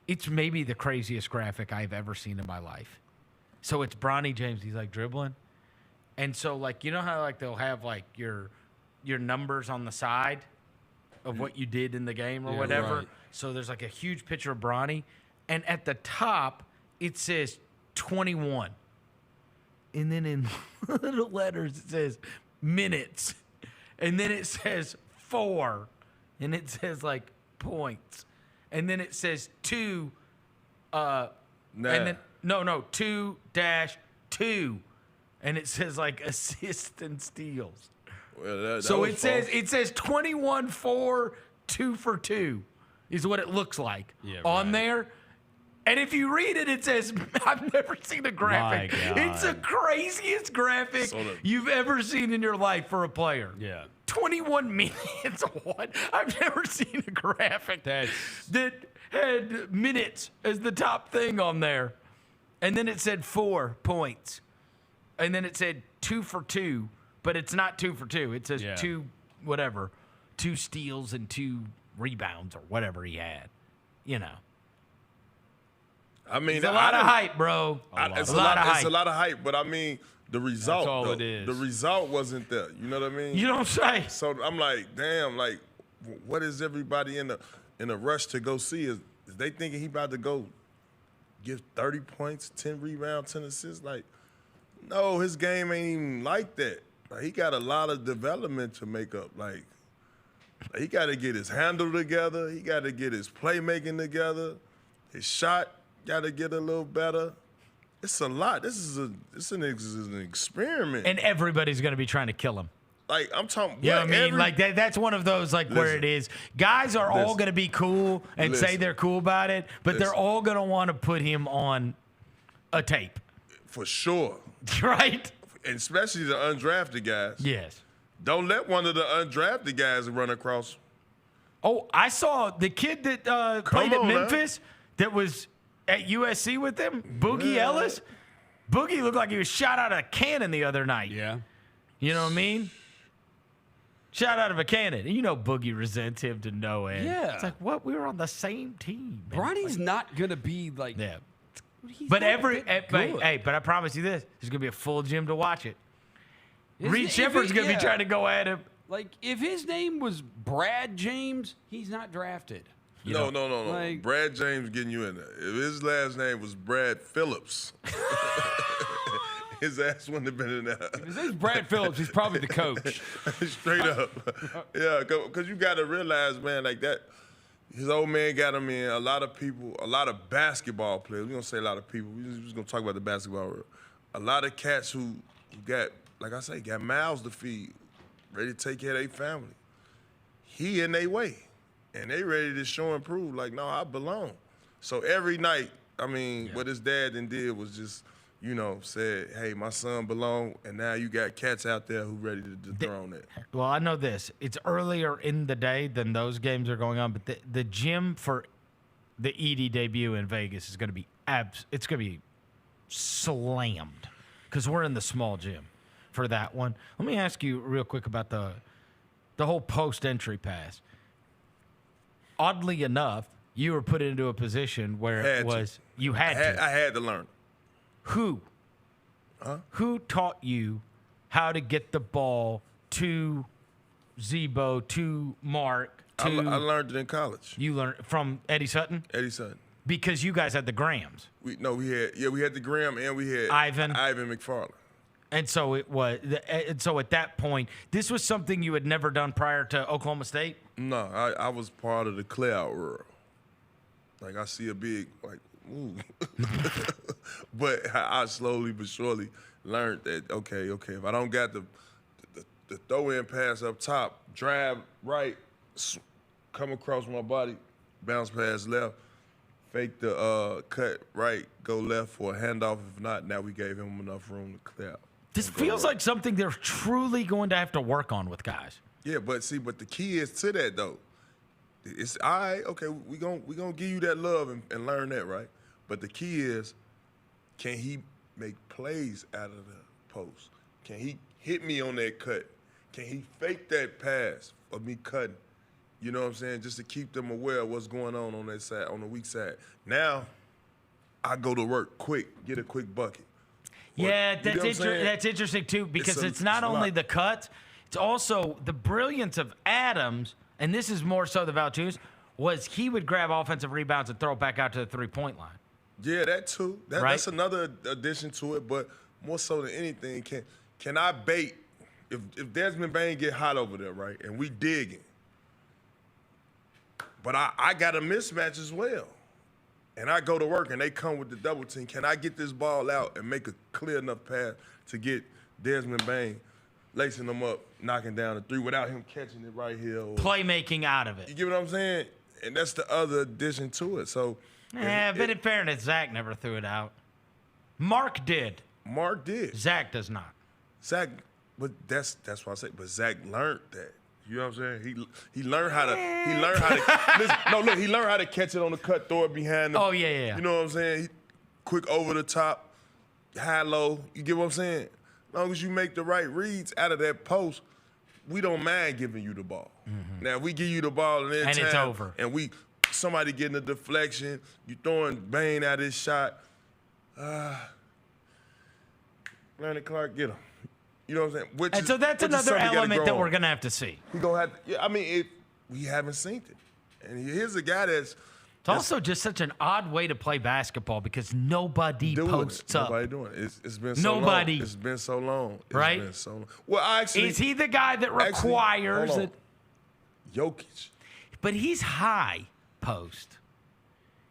It's maybe the craziest graphic I've ever seen in my life. So it's Bronny James. He's like dribbling, and so like how like they'll have like your numbers on the side of what you did in the game or whatever.
Right.
So there's like a huge picture of Bronny, and at the top it says 21, and then in little letters it says minutes, and then it says 4, and it says like points, and then it says 2, and then 2-2, and it says like assists and steals.
Well,
so it says 21-4, 2 for 2 is what it looks like on there. And if you read it, it says, I've never seen a graphic. It's the craziest graphic you've ever seen in your life for a player.
Yeah.
21 minutes. What? I've never seen a graphic that had minutes as the top thing on there. And then it said 4 points. And then it said 2 for 2. But it's not 2 for 2. It says 2 steals and 2 rebounds or whatever he had.
I mean,
it's a lot of hype, bro.
It's a lot of hype, but I mean, the result. That's all it is. The result wasn't there. You know what I mean?
You don't say.
So I'm like, damn. Like, what is everybody in a rush to go see? Is they thinking he about to go give 30 points, 10 rebounds, 10 assists? Like, no, his game ain't even like that. Like, he got a lot of development to make up. Like he got to get his handle together. He got to get his playmaking together. His shot got to get a little better. It's a lot. This is an experiment.
And everybody's going to be trying to kill him.
Like, I'm talking.
You know what I mean? Like that's one of those where it is. Guys are all going to be cool and say they're cool about it, but they're all going to want to put him on a tape.
For sure.
Right?
And especially the undrafted guys.
Yes.
Don't let one of the undrafted guys run across.
Oh, I saw the kid that played at Memphis that was at USC with them, Boogie Ellis. Boogie looked like he was shot out of a cannon the other night.
Yeah.
You know what I mean? Shout out to Buchanan. You know Boogie resents him to no end.
Yeah.
It's like, what? We were on the same team. Man.
Bronny's not going to be like.
Yeah.
He's
But
not
but
good.
I promise you this: there's gonna be a full gym to watch it.
Isn't
Reed
it-
Shepherd's
if
gonna
it-
be trying to go at him.
Like, if his name was Brad James, he's not drafted.
No.
Like-
Brad James getting you in there. If his last name was Brad Phillips, his ass wouldn't have been in there.
If his name's Brad Phillips, he's probably the coach.
Straight up. Yeah, because you got to realize, man, like that, his old man got him in. A lot of people, a lot of basketball players, we're going to say a lot of people, we're just going to talk about the basketball world. A lot of cats who got, like I say, got mouths to feed, ready to take care of their family. He in their way. And they ready to show and prove, like, no, I belong. So every night, I mean, what his dad then did was just, you know, said, hey, my son belong, and now you got cats out there who ready to dethrone it.
Well, I know this. It's earlier in the day than those games are going on, but the gym for the Edey debut in Vegas is going to be it's going to be slammed because we're in the small gym for that one. Let me ask you real quick about the whole post-entry pass. Oddly enough, you were put into a position where you had to.
I had to learn.
Who?
Huh?
Who taught you how to get the ball to Zebo, to Mark?
I learned it in college.
You learned from Edey Sutton?
Edey Sutton.
Because you guys had the Grahams.
We had the Graham and we had Ivan McFarland.
And so it was. And so at that point, this was something you had never done prior to Oklahoma State?
No, I was part of the clear-out world. Like, I see a big, like, ooh. But I slowly but surely learned that, okay, if I don't got the throw-in pass up top, drive right, come across my body, bounce pass left, fake the cut right, go left for a handoff. If not, now we gave him enough room to clear out.
This feels like something they're truly going to have to work on with guys.
Yeah, but the key is to that though. It's all right, okay, we gonna give you that love and learn that, right? But the key is, can he make plays out of the post? Can he hit me on that cut? Can he fake that pass of me cutting? You know what I'm saying? Just to keep them aware of what's going on that side, on the weak side. Now, I go to work quick, get a quick bucket.
Yeah, that's interesting too, because it's not only the cuts, it's also the brilliance of Adams, and this is more so the Valanciunas, was he would grab offensive rebounds and throw it back out to the three-point line.
Yeah, that too.
Right?
That's another addition to it, but more so than anything, can I bait, if Desmond Bane get hot over there, right, and we digging, but I got a mismatch as well. And I go to work and they come with the double team. Can I get this ball out and make a clear enough pass to get Desmond Bane lacing them up, knocking down the three without him catching it right here? Or,
playmaking out of it.
You get what I'm saying? And that's the other addition to it. So,
but in fairness, Zach never threw it out. Mark did.
Mark did.
Zach does not.
Zach, but that's why I say. But Zach learned that. You know what I'm saying? He learned how to listen, look, he learned how to catch it on the cut, throw it behind him.
Oh yeah.
You know what I'm saying? Quick over the top, high low. You get what I'm saying? As long as you make the right reads out of that post, we don't mind giving you the ball. Mm-hmm. Now if we give you the ball and
it's over,
and somebody getting a deflection, you throwing Bane out his shot. Landon Clark, get him. You know what I'm saying?
And so that's another element that we're going to have to see.
We're going to have to, I mean, we haven't seen it. And here's a guy that's
also just such an odd way to play basketball because nobody posts up.
Nobody doing it. It's been so long. It's been so long.
Right?
Been so long. Well,
is he the guy that requires it?
Jokic.
But he's high post.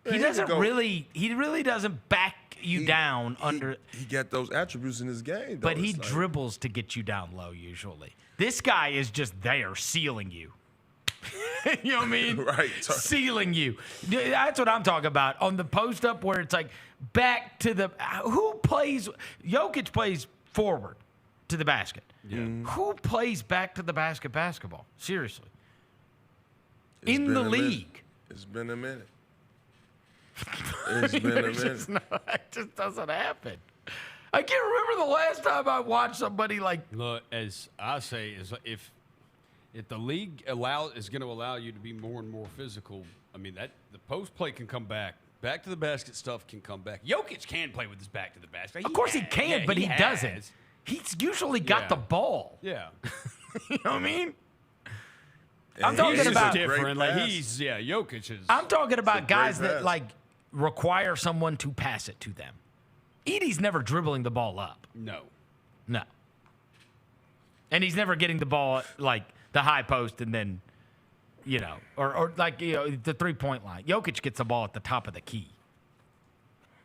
He really doesn't back you down under.
He got those attributes in his game, though.
But he dribbles to get you down low usually. This guy is just there sealing you. You know what I mean?
Right.
Sealing you. That's what I'm talking about. On the post up where it's like back to the who plays Jokic plays forward to the basket.
Yeah.
Who plays back to the basket basketball? Seriously. In the league.
It's been a minute. It's been a minute.
It just doesn't happen. I can't remember the last time I watched somebody like.
Look, as I say, is if If the league is going to allow you to be more and more physical, I mean, that the post play can come back. Back to the basket stuff can come back. Jokic can play with his back to the basket.
Of course he can, but he doesn't. He's usually got the ball.
Yeah.
You know what I mean?
And
I'm talking about
different. Like Jokic is.
I'm talking about guys that
pass.
like require someone to pass it to them. Edey's never dribbling the ball up.
No.
And he's never getting the ball at, like the high post and then, or like the 3-point line. Jokic gets the ball at the top of the key.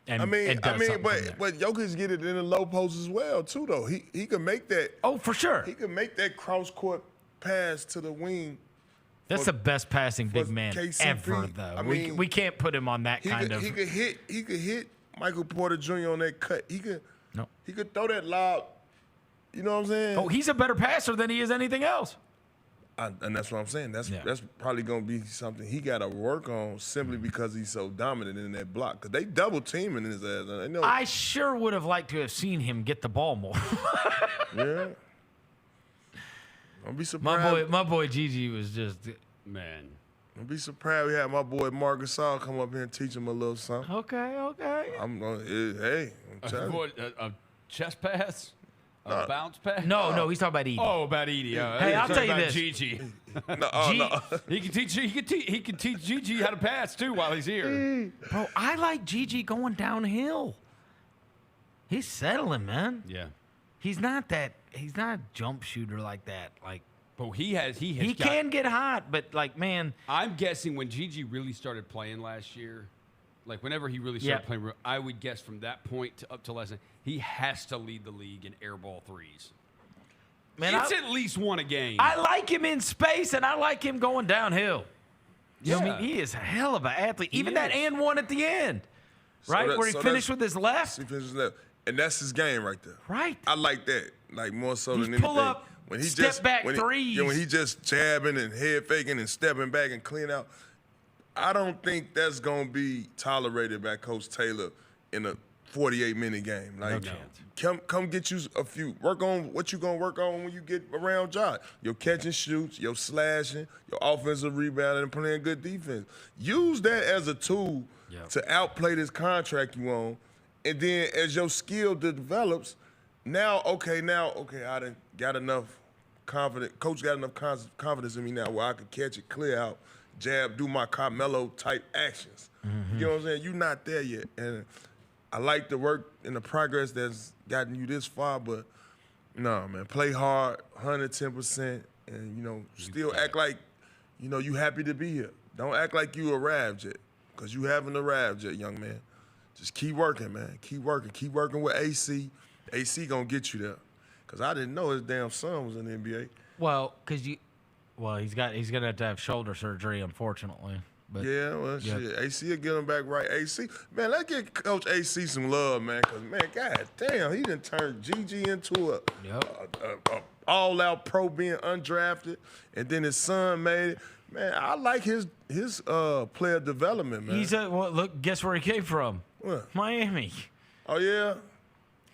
And,
but Jokic get it in the low post as well too, though. He can make that.
Oh, for sure.
He can make that cross court pass to the wing.
That's the best passing big man
KCP.
ever, though.
I mean,
we can't put him on that kind of.
He could hit Michael Porter Jr. on that cut. He could throw that lob. You know what I'm saying?
Oh, he's a better passer than he is anything else.
And that's what I'm saying. That's probably going to be something he got to work on simply because he's so dominant in that block. Because they double teaming his ass.
I sure would have liked to have seen him get the ball more.
Yeah. Don't be surprised.
My boy Gigi was just
man.
Don't be surprised we had my boy Marc Gasol come up here and teach him a little something.
Okay.
I'm telling you.
A chest pass? A bounce pass?
No, he's talking about Edey.
Oh, about Edey.
Hey, I'll tell you this.
Gigi.
No.
He can teach Gigi how to pass too while he's here.
Bro, I like Gigi going downhill. He's settling, man.
Yeah.
He's not a jump shooter like that. Like,
but he
can get hot, but like, man.
I'm guessing when Gigi really started playing last year, like whenever he really started playing, I would guess from that point up to last night, he has to lead the league in air ball threes. Man, it's at least one a game.
I like him in space, and I like him going downhill. You know what I mean? He is a hell of an athlete. Even that and one at the end, right? Where he finished with his left.
He finished left. And that's his game right there.
Right.
I like that. Like more so than anything.
Pull up,
when he
step back threes.
When he just jabbing and head faking and stepping back and clean out. I don't think that's going to be tolerated by Coach Taylor in a 48-minute game. Like, come get you a few. Work on what you're going to work on when you get around Josh. Your catch and shoots, your slashing, your offensive rebounding, and playing good defense. Use that as a tool to outplay this contract you on. And then as your skill develops, I done got enough confidence. Coach got enough confidence in me now where I could catch it, clear out, jab, do my Carmelo type actions. You know what I'm saying? You're not there yet. And I like the work and the progress that's gotten you this far, but no, man, play hard, 110%, and, still act like, you happy to be here. Don't act like you arrived yet, because you haven't arrived yet, young man. Just keep working, man. Keep working. Keep working with AC. AC gonna get you there. Because I didn't know his damn son was in the NBA.
Well, he's gonna have to have shoulder surgery, unfortunately. But
shit. AC will get him back right. AC, man, let's get Coach AC some love, man. Because, man, god damn, he done turned Gigi into a all-out pro being undrafted. And then his son made it. Man, I like his player development, man.
Look, guess where he came from?
What?
Miami.
Oh, yeah?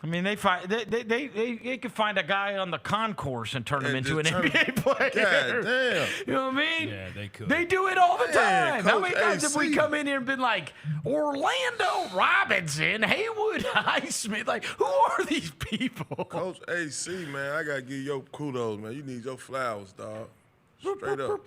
I mean, they could find a guy on the concourse and turn him into an NBA player.
God damn.
You know what I mean?
Yeah, they could.
They do it all the time. How many times
AC.
have we come in here and been like, Orlando Robinson, Haywood Highsmith? Like, who are these people?
Coach AC, man, I got to give you kudos, man. You need your flowers, dog. Straight up.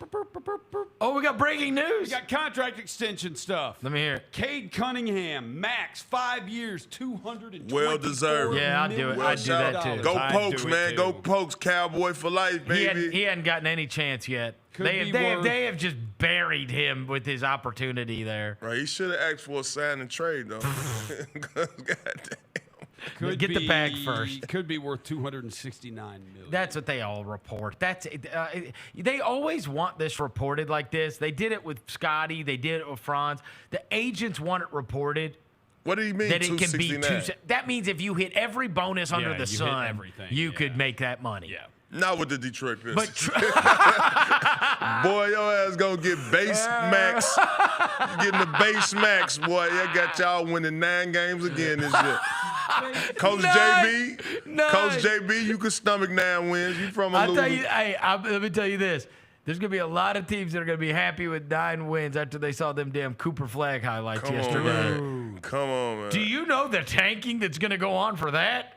Oh, we got breaking news.
We got contract extension stuff.
Let me hear it.
Cade Cunningham, max 5 years, $224
Well deserved.
Yeah, I'd do it. I'd do that too.
Go Pokes, man. Go Pokes, Cowboy for life, baby.
He hadn't gotten any chance yet. They have just buried him with his opportunity there.
Right, he should have asked for a sign and trade, though. Goddamn.
Get the bag first.
Could be worth $269 million.
That's what they all report. They always want this reported like this. They did it with Scotty. They did it with Franz. The agents want it reported.
What do you mean?
That it can be that means if you hit every bonus under the sun, you could make that money.
Yeah.
Not with the Detroit Pistons. Boy, your ass gonna get base max. Getting the base max, boy. I got y'all winning 9 games again this year. Coach
None.
Coach JB, you can stomach 9 wins. You from a
I'll
loser.
tell you, let me tell you this. There's going to be a lot of teams that are going to be happy with 9 wins after they saw them damn Cooper Flag highlights
Come on,
yesterday.
man. Come on, man.
Do you know the tanking that's going to go on for that?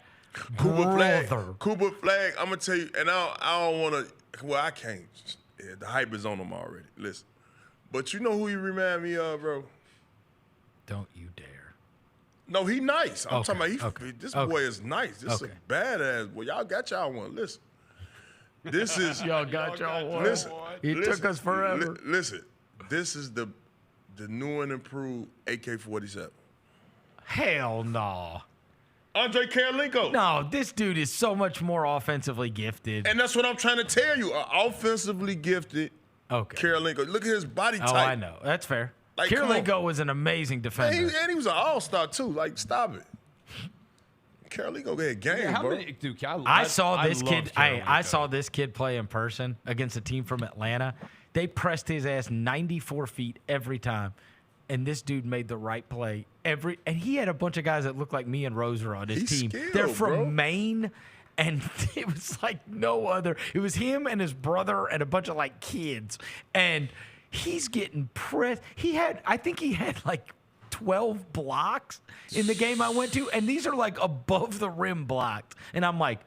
Cooper Flag, I'm going to tell you, and I don't want to, well, I can't. Yeah, the hype is on him already. Listen. But you know who you remind me of, bro?
Don't you dare.
No, he nice. I'm
Okay,
talking about this boy is nice. This is a badass boy. Y'all got y'all one. Listen. This is
y'all got y'all one.
Listen.
It took us forever.
Listen. This is the new and improved AK-47.
Hell no.
Andre Karolinko.
No, this dude is so much more offensively gifted.
And that's what I'm trying to tell you. Offensively gifted Karolinko. Look at his body type.
Oh, I know. That's fair.
Like,
Karolinko was an amazing defender.
Man, he was an all-star, too. Like, stop it. Karolinko had game, bro.
I saw this kid. I saw this kid play in person against a team from Atlanta. They pressed his ass 94 feet every time, and this dude made the right play and he had a bunch of guys that looked like me and Roser on his team.
Skilled,
They're from
bro.
Maine, and it was like no other. It was him and his brother and a bunch of like kids, and he's getting pressed. I think he had like 12 blocks in the game I went to, and these are like above the rim blocked. And I'm like,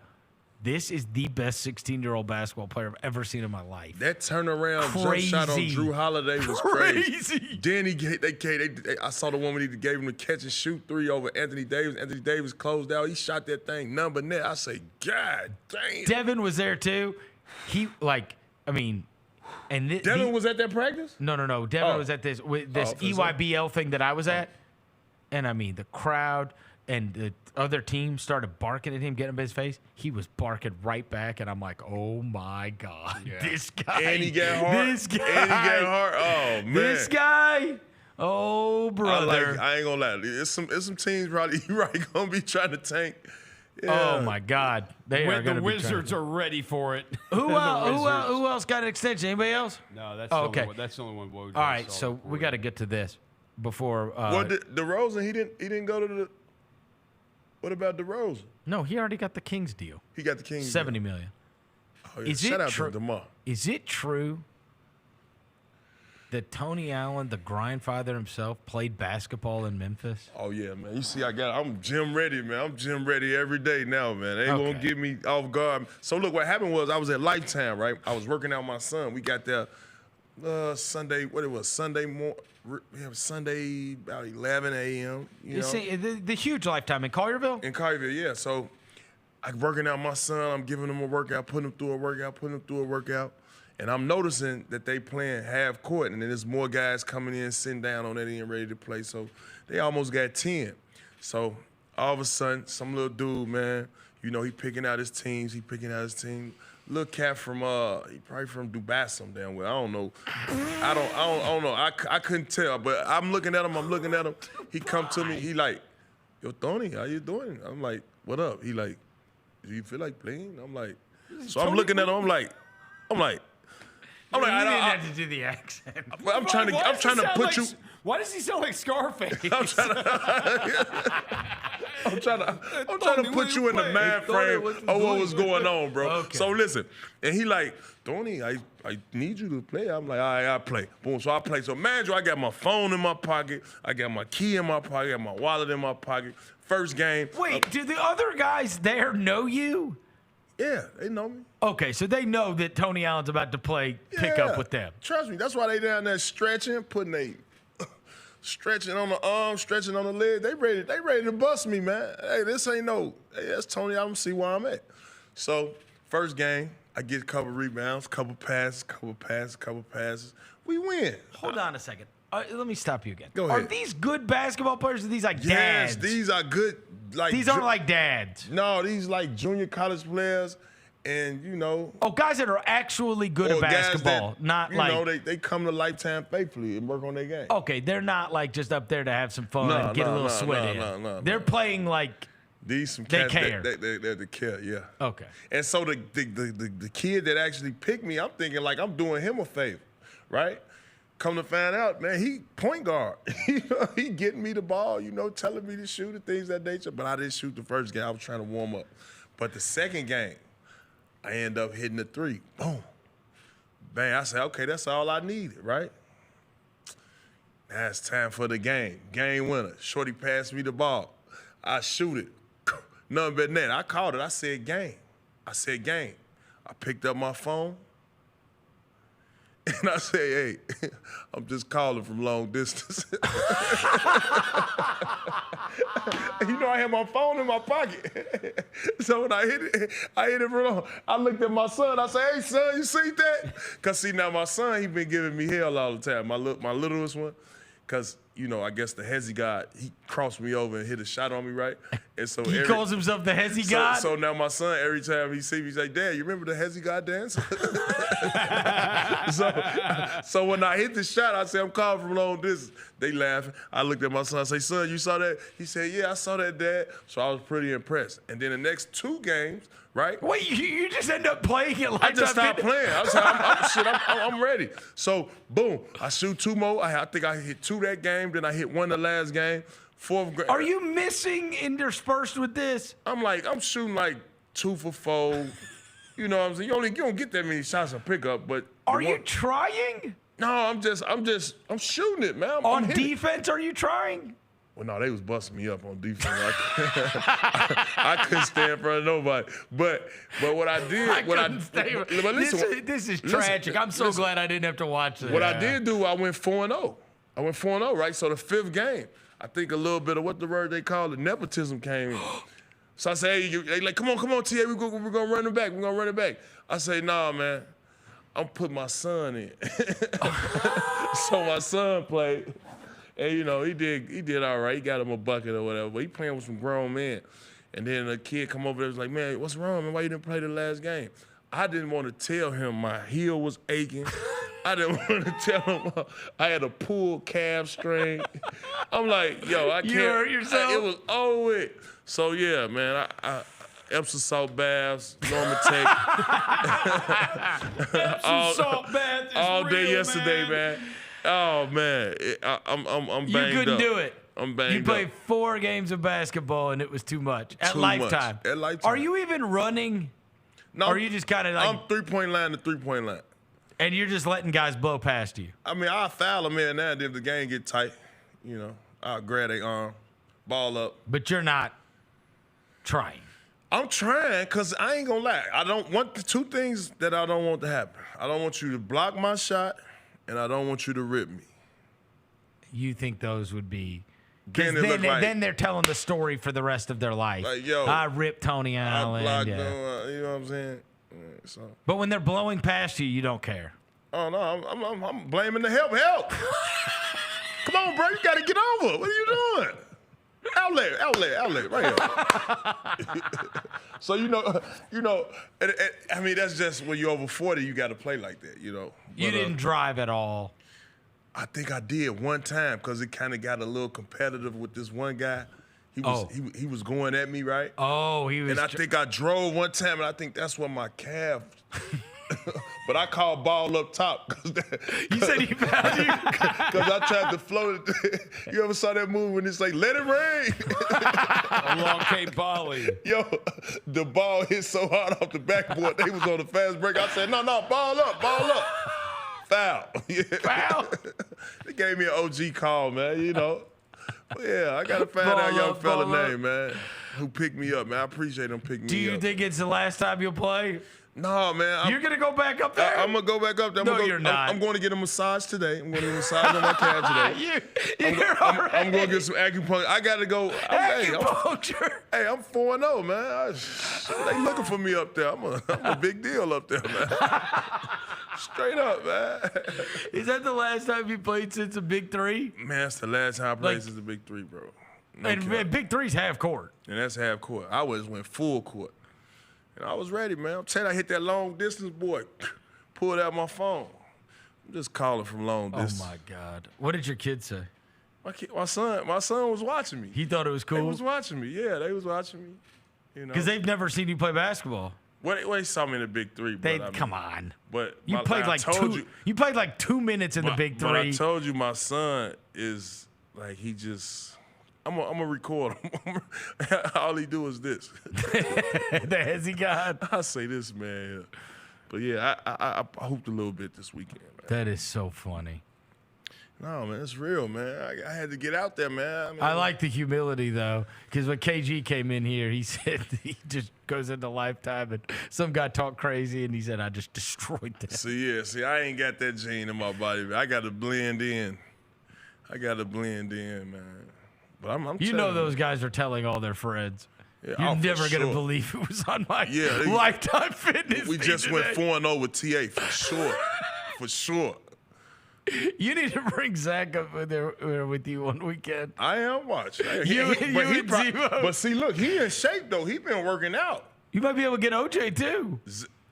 this is the best 16-year-old basketball player I've ever seen in my life.
That turnaround jump shot on Drew Holiday was crazy. Then I saw the one when he gave him the catch and shoot 3 over Anthony Davis. Anthony Davis closed out. He shot that thing number net. I say, God damn.
Devin was there too.
Devin was at that practice?
No. Devin was at this EYBL thing that I was at. And I mean, the crowd and the other team started barking at him, getting up in his face. He was barking right back, and I'm like, oh my God, this guy.
And he got hard.
This guy.
And he got hard. Oh, man.
This guy. Oh, brother.
I ain't gonna lie. It's some teams probably gonna be trying to tank. Yeah.
Oh my God,
The Wizards are ready for it.
Who else got an extension? Anybody else?
No, that's the only one. That's the only one.
All right, so we got to get to this before.
Well, DeRozan, he didn't go to the. What about DeRozan?
No, he already got the Kings deal.
He got the Kings
$70 million.
Oh, yeah. Shout out to DeMar.
Is it true that Tony Allen, the grindfather himself, played basketball in Memphis?
Oh yeah, man. You see, I'm gym ready, man. I'm gym ready every day now, man. They ain't gonna get me off guard. So look, what happened was I was at Lifetime, right? I was working out my son. We got there Sunday. What it was? Sunday morning. We have Sunday about 11 a.m. You know?
See, the huge Lifetime in Collierville?
In Collierville, yeah. So I'm working out my son. I'm giving him a workout, putting him through a workout. And I'm noticing that they playing half court, and then there's more guys coming in, sitting down on that end, ready to play. So they almost got 10. So all of a sudden, some little dude, man, you know, he picking out his teams. Little cat from he probably from Dubai some damn well. I don't know. I don't know. I couldn't tell. But I'm looking at him. He come to me. He like, yo, Tony, how you doing? I'm like, what up? He like, do you feel like playing? I'm like, so I'm looking at him. I'm like,
You didn't have to do the accent.
I'm trying to put you.
Why does he sound like Scarface?
I'm trying to put you in the mind frame of what was going on, bro.
Okay.
So listen, and he like, Tony, I need you to play. I'm like, all right, I play. Boom, so I play. So man, I got my phone in my pocket. I got my key in my pocket. I got my wallet in my pocket. First game.
Wait, do the other guys there know you?
Yeah, they know me.
Okay, so they know that Tony Allen's about to play pickup with them.
Trust me, that's why they down there stretching, stretching on the arm, stretching on the leg. They ready to bust me, man. Hey, this ain't that's Tony Allen. See where I'm at. So first game, I get a couple rebounds, couple passes. We win.
Hold on a second. Let me stop you again.
Go ahead.
Are these good basketball players or are these like
Yes,
dads?
these are good.
These aren't like dads.
No, these like junior college players, and you know.
Oh, guys that are actually good at basketball, not
you
like.
You know, they come to Lifetime faithfully and work on their game.
Okay, they're not like just up there to have some fun and get a little sweat in.
No.
They're playing like.
These some
they
cats
care.
They care, yeah.
Okay.
And so the kid that actually picked me, I'm thinking like I'm doing him a favor, right? Come to find out, man, he point guard. He getting me the ball, telling me to shoot and things of that nature. But I didn't shoot the first game. I was trying to warm up. But the second game, I end up hitting the three. Boom. Bang. I said, okay, that's all I needed, right? Now it's time for the game. Game winner. Shorty passed me the ball. I shoot it. Nothing but net. I called it. I said game. I picked up my phone. And I say, hey, I'm just calling from long distance. I had my phone in my pocket. So when I hit it from long. I looked at my son. I said, hey, son, you see that? Because, see, now my son, he been giving me hell all the time, my littlest one. Because, I guess the Hezzy God, he crossed me over and hit a shot on me, right? And so
he calls himself the Hezzy God?
So now my son, every time he see me, he's like, Dad, you remember the Hezzy God dance? so when I hit the shot, I say, I'm calling from long distance. They laughing. I looked at my son. I say, son, you saw that? He said, yeah, I saw that, Dad. So I was pretty impressed. And then the next 2 games, right?
Wait, you just end up playing it like
I just stopped playing. I was like, I'm ready. So, boom, I shoot 2 more. I think I hit 2 that game. Then I hit 1 the last game. 4th game.
Are you missing interspersed with this?
I'm shooting like 2 for 4. You know what I'm saying? You don't get that many shots a pickup, but.
Are you trying?
No, I'm shooting it, man.
On defense, are you trying?
Well, no, they was busting me up on defense. I couldn't stand in front of nobody. But what I did,
this is tragic. I'm so glad I didn't have to watch this.
What I did do, I went 4-0. I went 4-0, right? So the 5th game, I think a little bit of what the word they call it, nepotism came in. So I say, hey, they like, come on, TA, we're gonna run it back. I say, nah, man, I'm putting my son in. So my son played. And, he did all right. He got him a bucket or whatever. But he playing with some grown men. And then a kid come over there and was like, man, what's wrong, man? Why you didn't play the last game? I didn't want to tell him my heel was aching. I didn't want to tell him I had a pulled calf string. I'm like, yo, I can't.
You hurt yourself?
It was over it. So, yeah, man, I Epsom salt baths, Normatec.
Epsom salt bath is
all day
real,
yesterday, man. Oh man, I'm banged up.
You couldn't do it.
I'm banged up.
You played 4 games of basketball and it was too much at Lifetime.
At Lifetime.
Are you even running?
No.
Or are you just kind of like?
I'm 3-point line to 3-point line.
And you're just letting guys blow past you.
I mean, I'll foul them in now and then if the game get tight. I'll grab their arm, ball up.
But you're not trying.
I'm trying because I ain't gonna lie. I don't want the 2 things that I don't want to happen. I don't want you to block my shot. And I don't want you to rip me.
You think those would be?
Then
they're telling the story for the rest of their life.
Like, yo,
I ripped Tony Allen.
I blocked them, you know what I'm saying? So.
But when they're blowing past you, you don't care.
Oh no, I'm blaming the help. Come on, bro, you got to get over. What are you doing? Outlet, right here. So I mean, that's just when you're over 40, you got to play like that, But,
you didn't drive at all.
I think I did one time because it kind of got a little competitive with this one guy. He was going at me, right?
Oh, he was.
And I think I drove one time, and I think that's when my calf. But I called ball up top.
You said he found you?
Because I tried to float it. You ever saw that movie when it's like, let it rain?
Along came Bolly.
Yo, the ball hit so hard off the backboard, they was on the fast break. I said, no, ball up. Foul. Yeah.
Foul?
They gave me an OG call, man, But yeah, I got to find out young fella name, man, who picked me up, man. I appreciate him picking me up.
Do you think it's the last time you'll play?
No, man.
You're going to go back up there?
I'm going to go back up there.
You're not.
I'm going to get a massage today. I'm going to get a massage on my calf today. I'm going to get some acupuncture. I got to go.
Acupuncture?
Hey, I'm 4-0, man. They looking for me up there. I'm a big deal up there, man. Straight up, man.
Is that the last time you played since the Big 3?
Man, that's the last time I played since the Big 3, bro.
And Big 3's half court.
And that's half court. I went full court. And I was ready, man. I'm telling you, I hit that long distance, boy. Pulled out my phone. I'm just calling from long distance.
Oh, my God. What did your kid say?
My son was watching me.
He thought it was cool?
They was watching me. Yeah, they was watching me.
Because they've never seen you play basketball.
Well, they saw me in the Big Three. But
Come on.
But
You played like two. You played like 2 minutes in the Big Three.
But I told you, my son is like he just. I'm gonna record him. All he do is this.
The hezzy God.
I say this, man. But yeah, I hooped a little bit this weekend, man.
That is so funny.
No, man, it's real, man. I had to get out there, man.
I like the humility, though, because when KG came in here, he said he just goes into Lifetime, and some guy talked crazy, and he said, I just destroyed them.
See, I ain't got that gene in my body, man. I got to blend in. Man. But I'm
you know those guys are telling all their friends.
Yeah,
You're never going to
sure.
believe it was on my
they,
Lifetime Fitness.
We just went 4-0 with TA, for sure. For sure.
You need to bring Zach up there with you one weekend.
I am watching.
But
see, look, he in shape, though. He been working out.
You might be able to get OJ, too.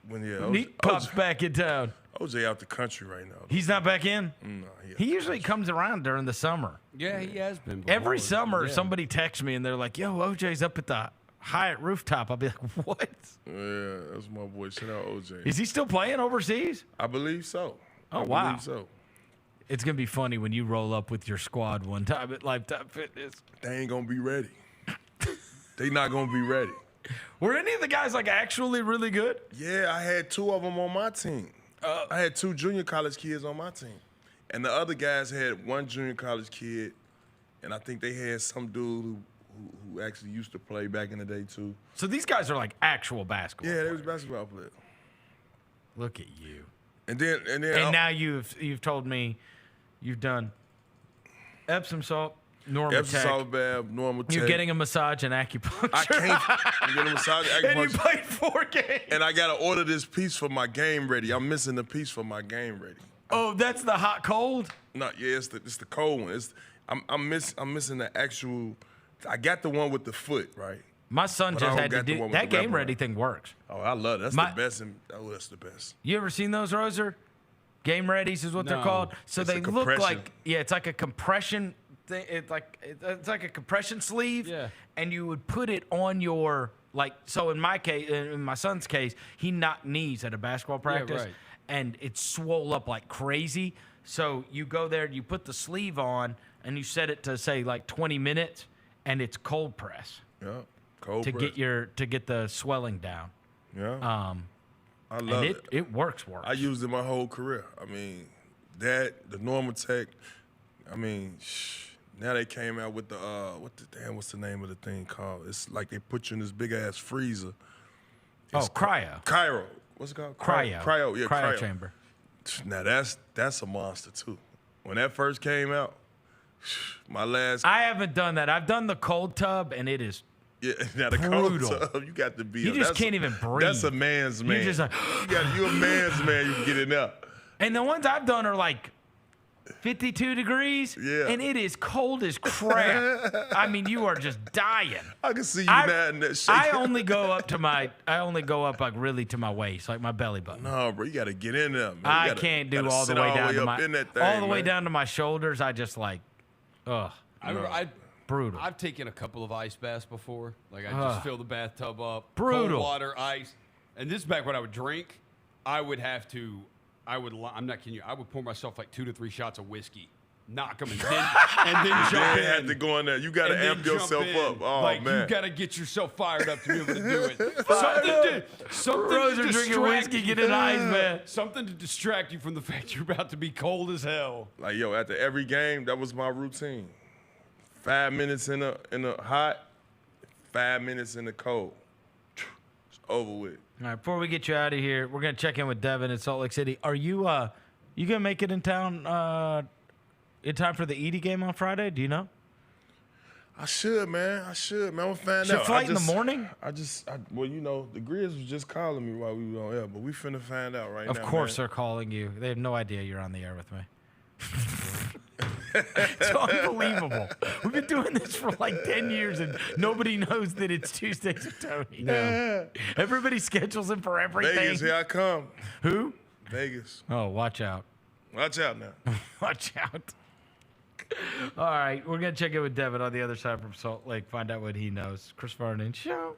When
he pops back in town.
OJ out the country right now.
He's not back in?
No.
He usually comes around during the summer.
Yeah, he has been before.
Every summer, somebody texts me, and they're like, yo, OJ's up at the Hyatt rooftop. I'll be like, what?
Yeah, that's my boy. Shout out OJ.
Is he still playing overseas?
I believe so.
Oh,
wow.
I believe
so.
It's going to be funny when you roll up with your squad one time at Lifetime Fitness.
They ain't going to be ready. They not going to be ready.
Were any of the guys like actually really good?
Yeah, I had 2 of them on my team. I had 2 junior college kids on my team. And the other guys had 1 junior college kid, and I think they had some dude who actually used to play back in the day, too.
So these guys are like actual basketball
players. They was basketball players.
Look at you.
And
now you've told me you've done Epsom salt, Normatec.
Epsom salt bath, Normatec.
You're getting a massage and acupuncture.
I can't. I'm getting a massage and acupuncture.
And you played 4 games.
And I got to order this piece for my game ready. I'm missing the piece for my game ready.
Oh, that's the hot cold?
No, yeah, it's the cold one. I'm missing the actual. I got the one with the foot, right?
My son just had to do that. Game ready thing works.
Oh, I love it. That's the best. That's the best.
You ever seen those, Roser? Game readies is what they're called. So they look like it's like a compression thing. It's like a compression sleeve.
Yeah.
And you would put it on your So in my case, in my son's case, he knocked knees at a basketball practice,
right.
and it swole up like crazy. So you go there, you put the sleeve on, and you set it to say like 20 minutes, and it's cold press.
Yeah. Cold
to
press.
get the swelling down.
Yeah. I love it.
It works.
I used it my whole career. I mean, the Normatec. I mean, now they came out with the what's the name of the thing called? It's like they put you in this big ass freezer.
It's cryo.
Cryo. What's it called?
Cryo.
Cryo. Yeah,
cryo chamber.
Now that's a monster too. When that first came out,
I haven't done that. I've done the cold tub, and it is.
Yeah, now the
brutal.
cold tub, you got to be.
You just can't even breathe.
That's a man's man.
You're just like,
you're a man's man. You can get in there.
And the ones I've done are like 52 degrees.
Yeah.
And it is cold as crap. I mean, you are just dying.
I can see you now in that shape.
I only go up like really to my waist, like my belly button.
No, bro, you got to get in there, man.
I can't do all the way down to my
way
down to my shoulders. I just like, brutal.
I've taken a couple of ice baths before. Like, I just fill the bathtub up.
Brutal.
Cold water, ice. And this is back when I would drink. I'm not kidding you. I would pour myself like 2 to 3 shots of whiskey, knock them, and then jump in.
Had to go in there. You got to amp yourself up. Oh,
like,
man.
You got to get yourself fired up to be able to do it. Something
Roser drinking whiskey, get an ice bath.
Something to distract you from the fact you're about to be cold as hell.
Like, yo, after every game, that was my routine. 5 minutes in the hot, 5 minutes in the cold. It's over with.
All right, before we get you out of here, we're gonna check in with Devin in Salt Lake City. Are you gonna make it in town in time for the Edey game on Friday? Do you know?
I should, man. I'm gonna find
Should
out.
flight in the morning?
Well, you know, the Grizz was just calling me while we were on air, but we finna find out right now.
Of course,
man.
they're calling you. They have no idea you're on the air with me. It's unbelievable. We've been doing this for like 10 years, and nobody knows that it's Tuesdays with Tony.
No.
Everybody schedules him for everything.
Vegas, here I come.
Who?
Vegas.
Oh, watch out.
Watch out now.
Watch out. All right, we're going to check in with Devin on the other side from Salt Lake, find out what he knows. Chris Vernon Show.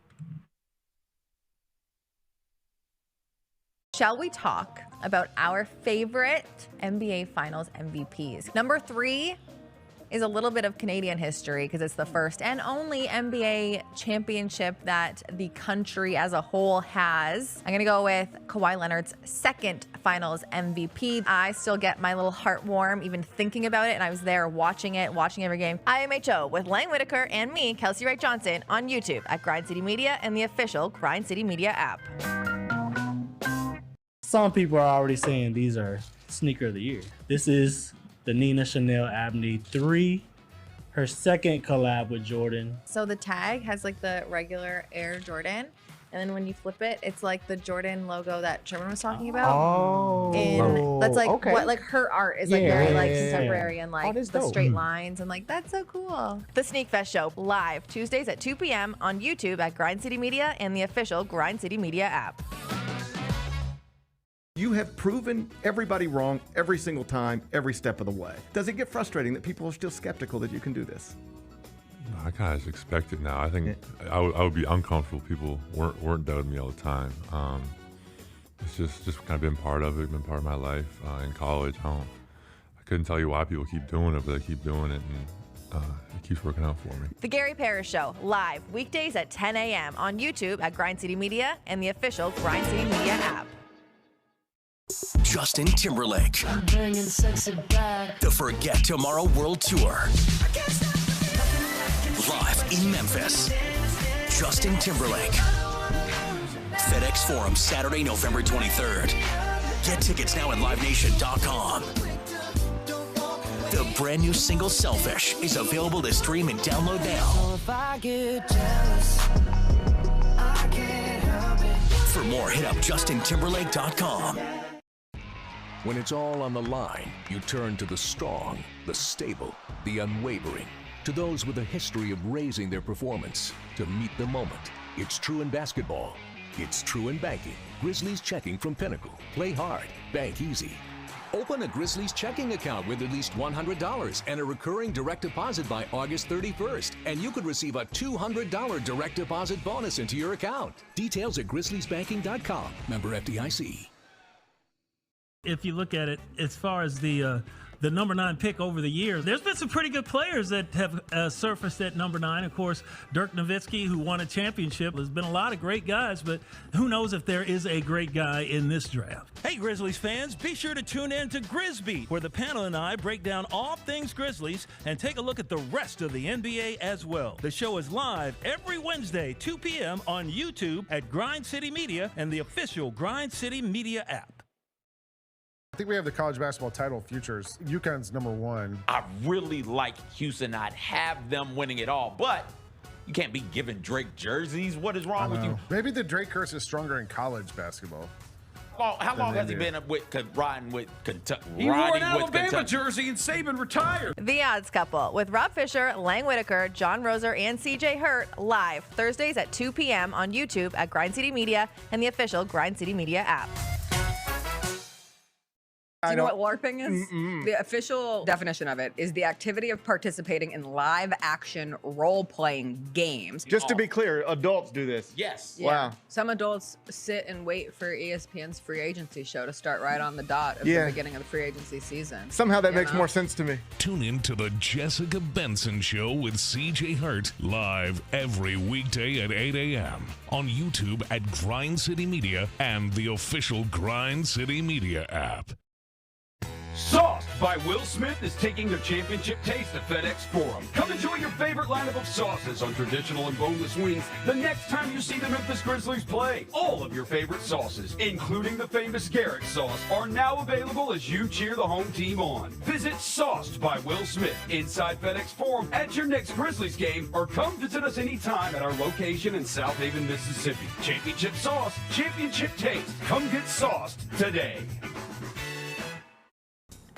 Shall we talk about our favorite NBA Finals MVPs? Number 3 is a little bit of Canadian history because it's the first and only NBA championship that the country as a whole has. I'm going to go with Kawhi Leonard's second Finals MVP. I still get my little heart warm even thinking about it, and I was there watching every game. IMHO with Lang Whitaker and me, Kelsey Wright Johnson, on YouTube at Grind City Media and the official Grind City Media app.
Some people are already saying these are sneaker of the year. This is the Nina Chanel Abney 3, her second collab with Jordan.
So the tag has like the regular Air Jordan, and then when you flip it, it's like the Jordan logo that Sherman was talking about.
Oh,
and that's like
okay.
what like her art is like very like contemporary and like the straight lines and like that's so cool.
The Sneak Fest Show live Tuesdays at 2 p.m. on YouTube at Grind City Media and the official Grind City Media app.
You have proven everybody wrong every single time, every step of the way. Does it get frustrating that people are still skeptical that you can do this?
I kind of expect it now. I think I would be uncomfortable if people weren't doubting me all the time. It's just kind of been part of it, been part of my life in college, home. I couldn't tell you why people keep doing it, but they keep doing it, and it keeps working out for me.
The Gary Parrish Show live weekdays at 10 a.m. on YouTube at Grind City Media and the official Grind City Media app.
Justin Timberlake. The Forget Tomorrow World Tour. Live in Memphis. Justin Timberlake. FedEx Forum, Saturday, November 23rd. Get tickets now at livenation.com. The brand new single Selfish is available to stream and download now. For more, hit up justintimberlake.com. When it's all on the line, you turn to the strong, the stable, the unwavering. To those with a history of raising their performance to meet the moment. It's true in basketball. It's true in banking. Grizzlies Checking from Pinnacle. Play hard. Bank easy. Open a Grizzlies checking account with at least $100 and a recurring direct deposit by August 31st. And you could receive a $200 direct deposit bonus into your account. Details at grizzliesbanking.com. Member FDIC.
If you look at it, as far as the number 9 pick over the years, there's been some pretty good players that have surfaced at number 9. Of course, Dirk Nowitzki, who won a championship. There's been a lot of great guys, but who knows if there is a great guy in this draft.
Hey, Grizzlies fans, be sure to tune in to Grizzbeat, where the panel and I break down all things Grizzlies and take a look at the rest of the NBA as well. The show is live every Wednesday, 2 p.m. on YouTube at Grind City Media and the official Grind City Media app.
I think we have the college basketball title futures. UConn's number 1.
I really like Houston. I'd have them winning it all, but you can't be giving Drake jerseys. What is wrong with you?
Maybe the Drake curse is stronger in college basketball.
How long has he been riding with Kentucky?
He wore an Alabama jersey and Saban retired.
The Odds Couple with Rob Fisher, Lang Whitaker, John Roser, and CJ Hurt live Thursdays at 2 p.m. on YouTube at Grind City Media and the official Grind City Media app.
Do you know what LARPing is? The official definition of it is the activity of participating in live-action role-playing games.
Just to be clear, adults do this.
Yes.
Yeah.
Wow.
Some adults sit and wait for ESPN's free agency show to start right on the dot of the beginning of the free agency season.
Somehow that makes more sense to me.
Tune in to the Jessica Benson Show with CJ Hurt live every weekday at 8 a.m. on YouTube at Grind City Media and the official Grind City Media app.
Sauced by Will Smith is taking their championship taste to FedEx Forum. Come enjoy your favorite lineup of sauces on traditional and boneless wings the next time you see the Memphis Grizzlies play. All of your favorite sauces, including the famous Garrett sauce, are now available as you cheer the home team on. Visit Sauced by Will Smith inside FedEx Forum at your next Grizzlies game, or come visit us anytime at our location in South Haven, Mississippi. Championship sauce, championship taste. Come get sauced today.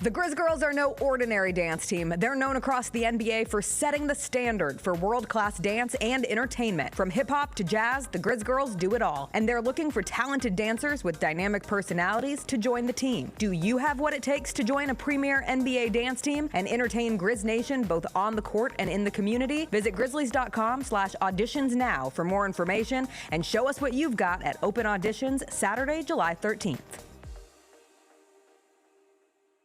The Grizz Girls are no ordinary dance team. They're known across the NBA for setting the standard for world-class dance and entertainment. From hip-hop to jazz, the Grizz Girls do it all. And they're looking for talented dancers with dynamic personalities to join the team. Do you have what it takes to join a premier NBA dance team and entertain Grizz Nation both on the court and in the community? Visit grizzlies.com/auditions now for more information and show us what you've got at open auditions Saturday, July 13th.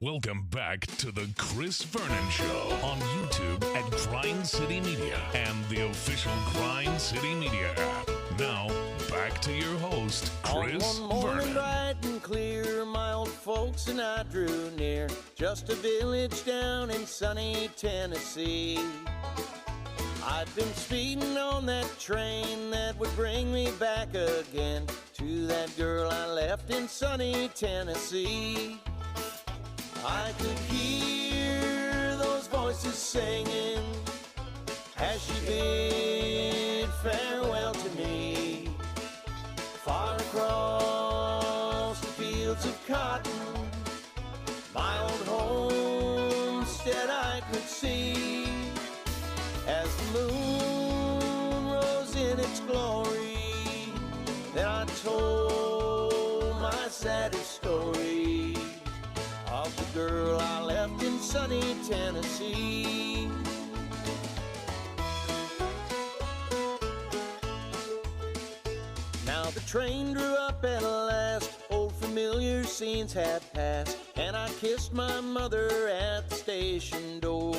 Welcome back to the Chris Vernon Show on YouTube at Grind City Media and the official Grind City Media app. Now, back to your host, Chris
On one morning
Vernon.
bright and clear, my old folks and I drew near, just a village down in sunny Tennessee. I'd been speeding on that train that would bring me back again to that girl I left in sunny Tennessee. I could hear those voices singing as she bid farewell to me. Far across the fields of cotton, my old homestead I could see. As the moon rose in its glory, then I told my saddest story of the girl I left in sunny Tennessee. Now the train drew up at last, old familiar scenes had passed, and I kissed my mother at the station door.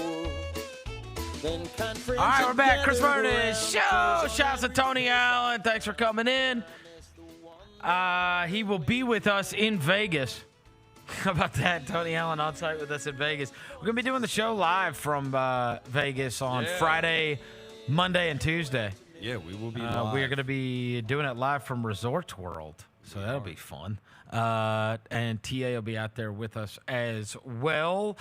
Then kind friends
All right, we're back. Chris
gathered
Vernon
around
Show. Shouts to Tony Allen. Thanks for coming in. He will be with us in Vegas. How about that? Tony Allen on site with us in Vegas. We're going to be doing the show live from Vegas on Friday, Monday, and Tuesday.
Yeah, we will be
live. We are going to be doing it live from Resorts World, so that'll be fun. And TA will be out there with us as well.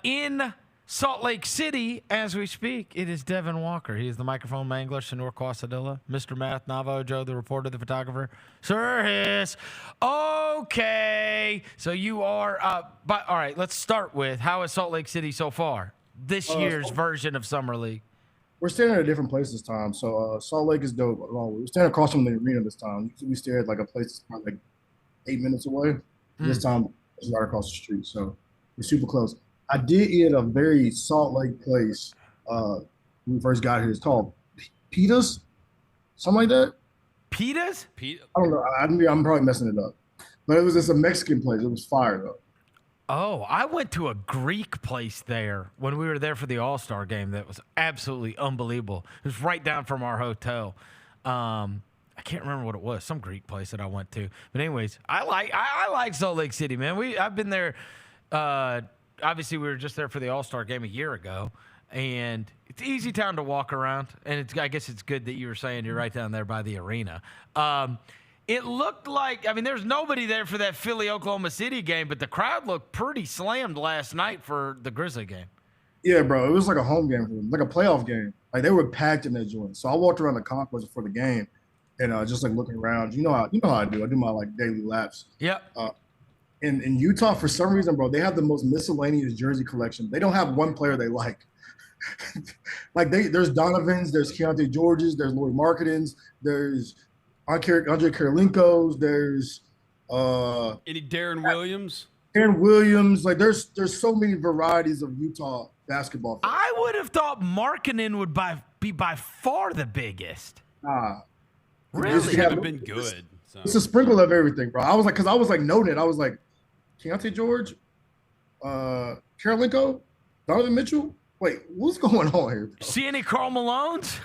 In Salt Lake City, as we speak, it is Devin Walker. He is the microphone mangler, Senor Quasadilla, Mr. Math, Navo, Joe, the reporter, the photographer, Sir Hiss. Okay, so you are, all right, let's start with, how is Salt Lake City so far? This year's version of Summer League.
We're standing at a different place this time. So Salt Lake is dope. We're standing across from the arena this time. Usually we stay at like a place that's probably like 8 minutes away. This time it's right across the street. So we're super close. I did eat at a very Salt Lake place when we first got here. It's called Pita's, something like that.
Pita's?
I don't know. I'm probably messing it up. But it was just a Mexican place. It was fire, though.
Oh, I went to a Greek place there when we were there for the All-Star game that was absolutely unbelievable. It was right down from our hotel. I can't remember what it was, some Greek place that I went to. But anyways, I like Salt Lake City, man. I've been there. Obviously, we were just there for the All-Star game a year ago, and it's an easy town to walk around. And I guess it's good that you were saying you're right down there by the arena. It looked like, there's nobody there for that Philly-Oklahoma City game, but the crowd looked pretty slammed last night for the Grizzly game.
Yeah, bro. It was like a home game for them, like a playoff game. Like, they were packed in that joint. So I walked around the concourse before the game and just, like, looking around. You know how I do. I do my, like, daily laps.
Yep.
In Utah, for some reason, bro, they have the most miscellaneous jersey collection. They don't have one player they like. Like, there's Donovans, there's Keontae Georges, there's Lloyd Marketins, there's Andre Kirilenko's, there's
any Darren Williams.
Darren Williams, like there's so many varieties of Utah basketball.
I would have thought Markkanen would be by far the biggest.
Really? Haven't been good. So.
It's a sprinkle of everything, bro. I was like noting it. I was like, Keontae George, Kirilenko, Donovan Mitchell. Wait, what's going on here, bro?
See any Karl Malones?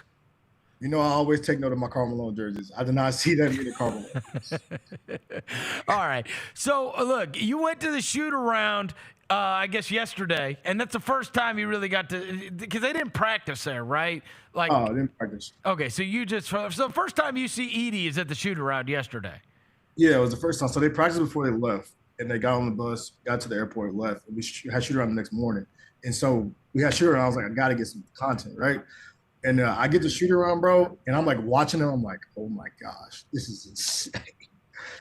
You know, I always take note of my Karl Malone jerseys. I did not see that in the Karl Malone.
All right. So, look, you went to the shoot-around, I guess, yesterday, and that's the first time you really got to – because they didn't practice there, right? Like,
oh, they didn't practice.
Okay, so the first time you see Edey is at the shoot-around yesterday.
Yeah, it was the first time. So they practiced before they left, and they got on the bus, got to the airport, left. And we had shoot-around the next morning. And so we had shoot-around. I was like, I got to get some content, right? And I get to shoot around, bro, and I'm like watching them. I'm like, oh my gosh, this is insane.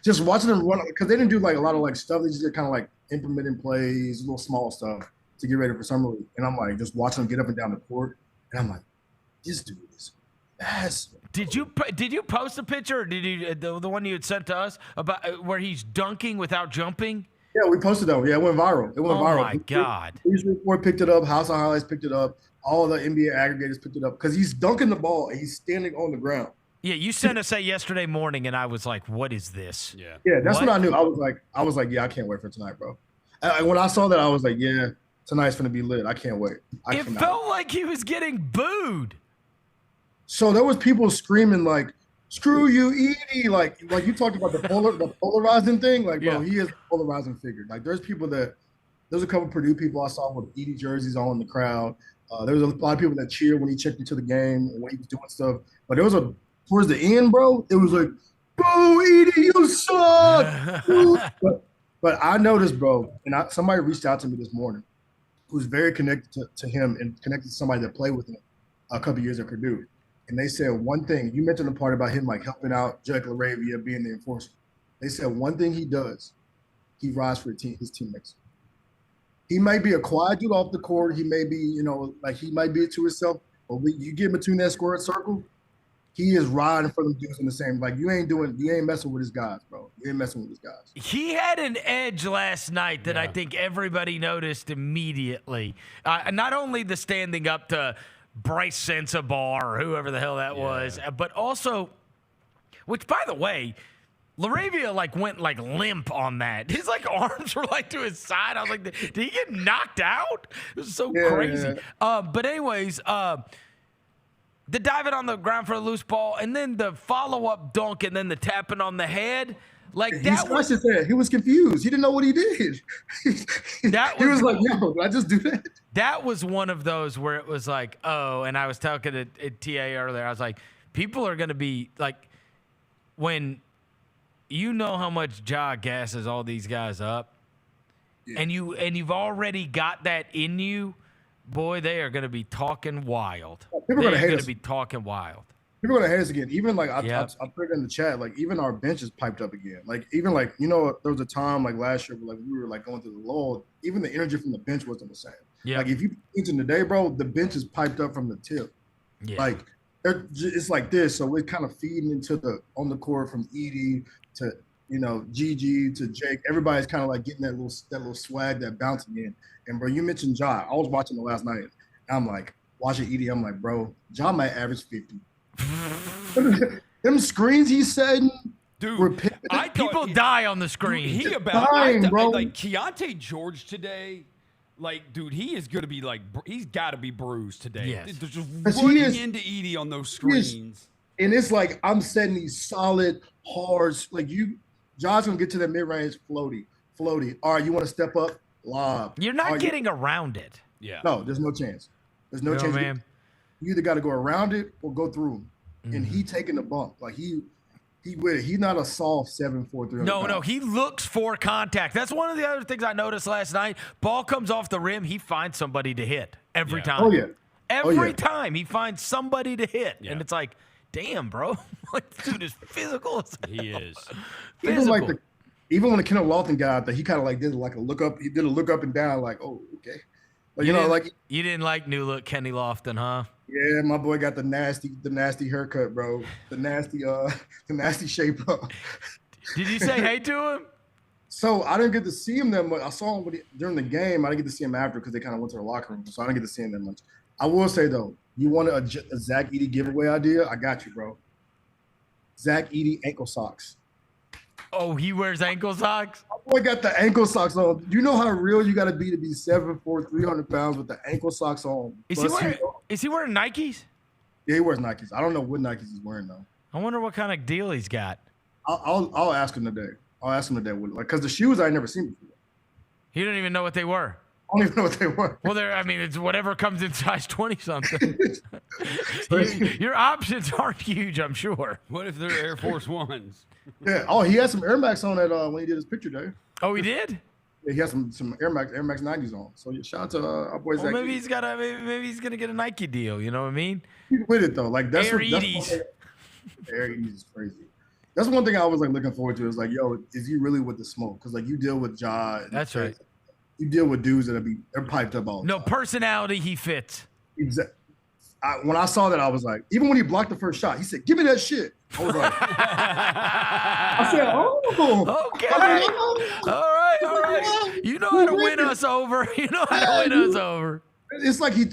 just watching them run because they didn't do like a lot of like stuff. They just did kind of like implementing plays, little small stuff to get ready for summer league. And I'm like just watching them get up and down the court, and I'm like, this dude is massive.
Did you post a picture, or did you the one you had sent to us about where he's dunking without jumping?
Yeah, we posted that one. Yeah, it went viral. Oh
my God!
News Report picked it up. House of Highlights picked it up. All the NBA aggregators picked it up because he's dunking the ball and he's standing on the ground.
Yeah, you sent us that yesterday morning, and I was like, "What is this?"
Yeah, that's what I knew. I was like, yeah, I can't wait for tonight, bro. And when I saw that, I was like, yeah, tonight's gonna be lit. I can't wait.
It felt like he was getting booed.
So there was people screaming like, "Screw you, Edey!" Like you talked about the polarizing thing. Like, bro, he is a polarizing figure. Like, there's a couple Purdue people I saw with Edey jerseys on in the crowd. There was a lot of people that cheered when he checked into the game and when he was doing stuff. But there was towards the end, bro, it was like, "Boo, Edey, you suck!" but I noticed, bro, and somebody reached out to me this morning who's very connected to him and connected to somebody that played with him a couple years at Purdue. And they said one thing. You mentioned the part about him like helping out Jake LaRavia, being the enforcer. They said one thing he does, he rides for his teammates. He might be a quiet dude off the court. He may be, like he might be to himself. But you get between that square circle, he is riding for them dudes in the same. Like you ain't messing with his guys, bro. You ain't messing with his guys.
He had an edge last night that I think everybody noticed immediately. Not only the standing up to Bryce Sensabaugh or whoever the hell that was, but also, which by the way, LaRavia went limp on that. His arms were to his side. I was like, did he get knocked out? It was so crazy. But anyways, the diving on the ground for a loose ball, and then the follow-up dunk, and then the tapping on the head.
He scratched his head. He was confused. He didn't know what he did. He was like, yo, did I just do that?
That was one of those where it was like, oh, and I was talking to TA earlier. I was like, people are going to be when you know how much Ja gasses all these guys up, and you've already got that in you, boy, they are going to be talking wild.
People are going
to be talking wild.
People are going to hate us again. Even I put it in the chat, even our bench is piped up again. Even there was a time last year where we were going through the lull. Even the energy from the bench wasn't the same.
Yeah.
If you mention today, bro, the bench is piped up from the tip.
Yeah.
It's like this. So we're kind of feeding into on the court from Edey to Gigi to Jake. Everybody's kind of getting that little swag, that bounce again. And bro, you mentioned Ja. I was watching it last night. And I'm watching Edey. I'm like, bro, Ja might average 50. Them screens he's setting,
dude.
People die on the screen.
Dude,
bro.
Keontae George today. Dude, he is going to be he's got to be bruised today.
Yes.
They're just running into Edey on those screens.
And it's I'm setting these solid, hard, Ja's going to get to that mid-range floaty. All right, you want to step up? Lob.
You're not getting around it.
Yeah.
No, there's no chance. There's no chance.
Man.
You either got to go around it or go through him. Mm-hmm. And he taking the bump. He with it. He's not a soft 7'4", 300
No, he looks for contact. That's one of the other things I noticed last night. Ball comes off the rim, he finds somebody to hit every time.
Oh, yeah.
Every time he finds somebody to hit. Yeah. And it's like, damn, bro. This dude is physical.
He is.
Physical. Even when the Kenneth Lawton got out there, he kind of did a look up. He did a look up and down oh, okay. But
you didn't like new look Kenny Lofton, huh?
Yeah, my boy got the nasty haircut, bro. The nasty shape up.
Did you say hey to him?
So I didn't get to see him that much. I saw him during the game. I didn't get to see him after because they kind of went to the locker room. So I didn't get to see him that much. I will say though, you want a Zach Edey giveaway idea? I got you, bro. Zach Edey ankle socks.
Oh, he wears ankle socks?
My boy got the ankle socks on. You know how real you got to be 7'4", 300 pounds with the ankle socks on.
Is he wearing Nikes?
Yeah, he wears Nikes. I don't know what Nikes he's wearing, though.
I wonder what kind of deal he's got.
I'll ask him today. Because the shoes I never seen before.
He don't even know what they were.
I don't even know what they were.
Well, it's whatever comes in size 20-something. Your options aren't huge, I'm sure.
What if they're Air Force Ones?
Yeah. Oh, he had some Air Max on when he did his picture day.
Oh, he did?
Yeah, he has some Air Max 90s on. So shout out to our boy Zach.
Maybe he's gonna get a Nike deal. You know what I mean?
He's with it though. That's
Air Edey's.
Air Edey's is crazy. That's one thing I was like looking forward to. Is like, yo, is he really with the smoke? Because like you deal with Ja.
That's right.
You deal with dudes they're piped up all.
No personality, he fits.
Exactly. When I saw that, I was like, even when he blocked the first shot, he said, "Give me that shit." I was like, I said, "Oh,
okay, all right. You know how to win us over. You know how to win us over."
It's like he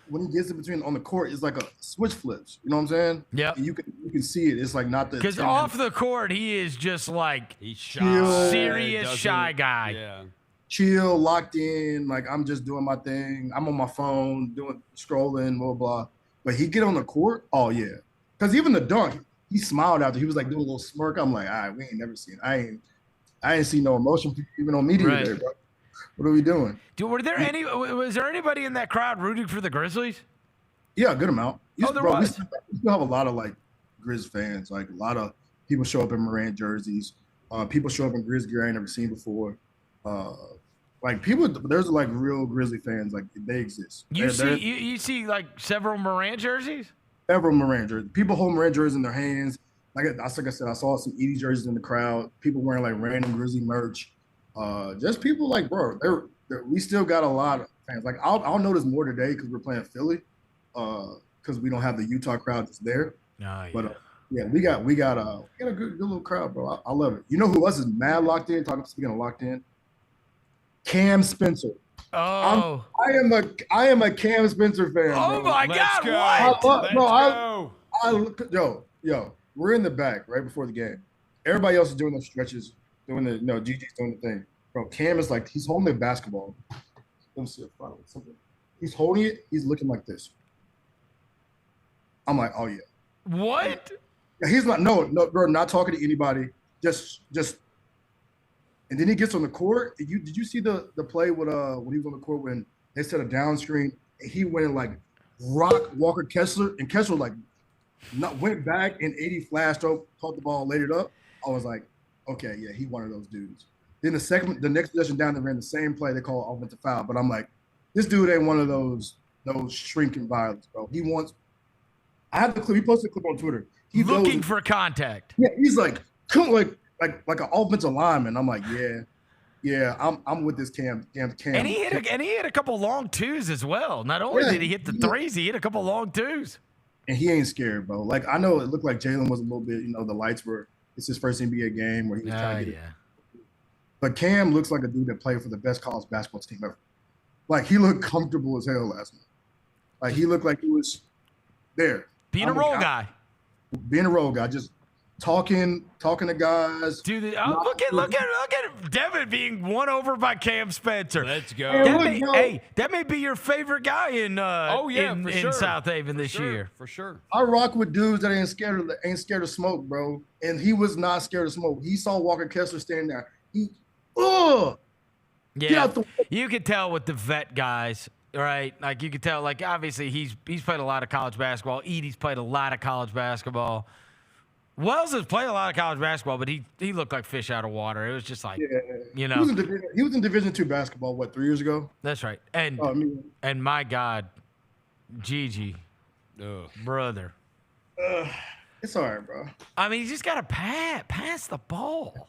when he gets in between on the court, it's like a switch flips. You know what I'm saying?
Yeah.
You can see it. It's like not the
because off the court he is just like
he's shy,
serious shy guy.
Yeah.
Chill, locked in. Like I'm just doing my thing. I'm on my phone scrolling, blah blah. But he get on the court. Oh yeah. Because even the dunk, he smiled after. He was like doing a little smirk. I'm like, all right, we ain't never seen. I ain't seen no emotion even on media today, bro. What are we doing?
Dude, was there anybody in that crowd rooting for the Grizzlies?
Yeah, a good amount.
There was.
We still have a lot of like Grizz fans. Like a lot of people show up in Morant jerseys. People show up in Grizz gear I ain't never seen before. Like people, there's like real Grizzly fans. Like they exist.
You see like several Morant jerseys.
Several Morant jerseys. People hold Morant jerseys in their hands. Like I said, I saw some Edey jerseys in the crowd. People wearing like random Grizzly merch. Just people like, bro, we still got a lot of fans. Like I'll notice more today because we're playing Philly, because we don't have the Utah crowd that's there.
Yeah.
But yeah, we got a good little crowd, bro. I love it. You know who else is mad locked in? Speaking of locked in, Cam Spencer.
Oh,
I am a Cam Spencer fan.
Oh
bro.
my God! What?
Let's go. Yo, we're in the back right before the game. Everybody else is doing their stretches. Gigi's doing the thing. Bro, Cam is like, he's holding the basketball. Let me see if I find something. He's holding it. He's looking like this. I'm like, oh, yeah.
What?
Yeah, he's not, no, bro, not talking to anybody. Just, and then he gets on the court. Did you see the play with when he was on the court when they set a down screen and he went and like rocked Walker Kessler and Kessler like went back and Edey flashed up, caught the ball, laid it up. I was like, okay, yeah, he one of those dudes. Then the next possession down, they ran the same play. They call offensive foul, but I'm like, this dude ain't one of those shrinking violets, bro. He wants. I have the clip. He posted a clip on Twitter. He
looking for contact.
Yeah, he's like an offensive lineman. I'm like, yeah, I'm with this Cam.
And he hit a couple long twos as well. Not only did he hit the threes, he hit a couple long twos.
And he ain't scared, bro. Like I know it looked like Jalen was a little bit. The lights were. It's his first NBA game where he was trying to get it. But Cam looks like a dude that played for the best college basketball team ever. Like, he looked comfortable as hell last night. Like, he looked like he was there.
Being a role guy.
Being a role guy. Just talking to guys.
Dude, look at Devin being won over by Cam Spencer.
Let's go.
That may be your favorite guy in South Haven this year.
For sure.
I rock with dudes that ain't scared of smoke, bro. And he was not scared of smoke. He saw Walker Kessler standing there.
Yeah, you could tell with the vet guys, right? Like you could tell, like obviously he's played a lot of college basketball. Edey's played a lot of college basketball. Wells has played a lot of college basketball, but he looked like fish out of water. It was just like,
He was in Division II basketball, 3 years ago?
That's right. And and my God, Gigi, brother.
It's all right, bro.
I mean, you just got to pass the ball.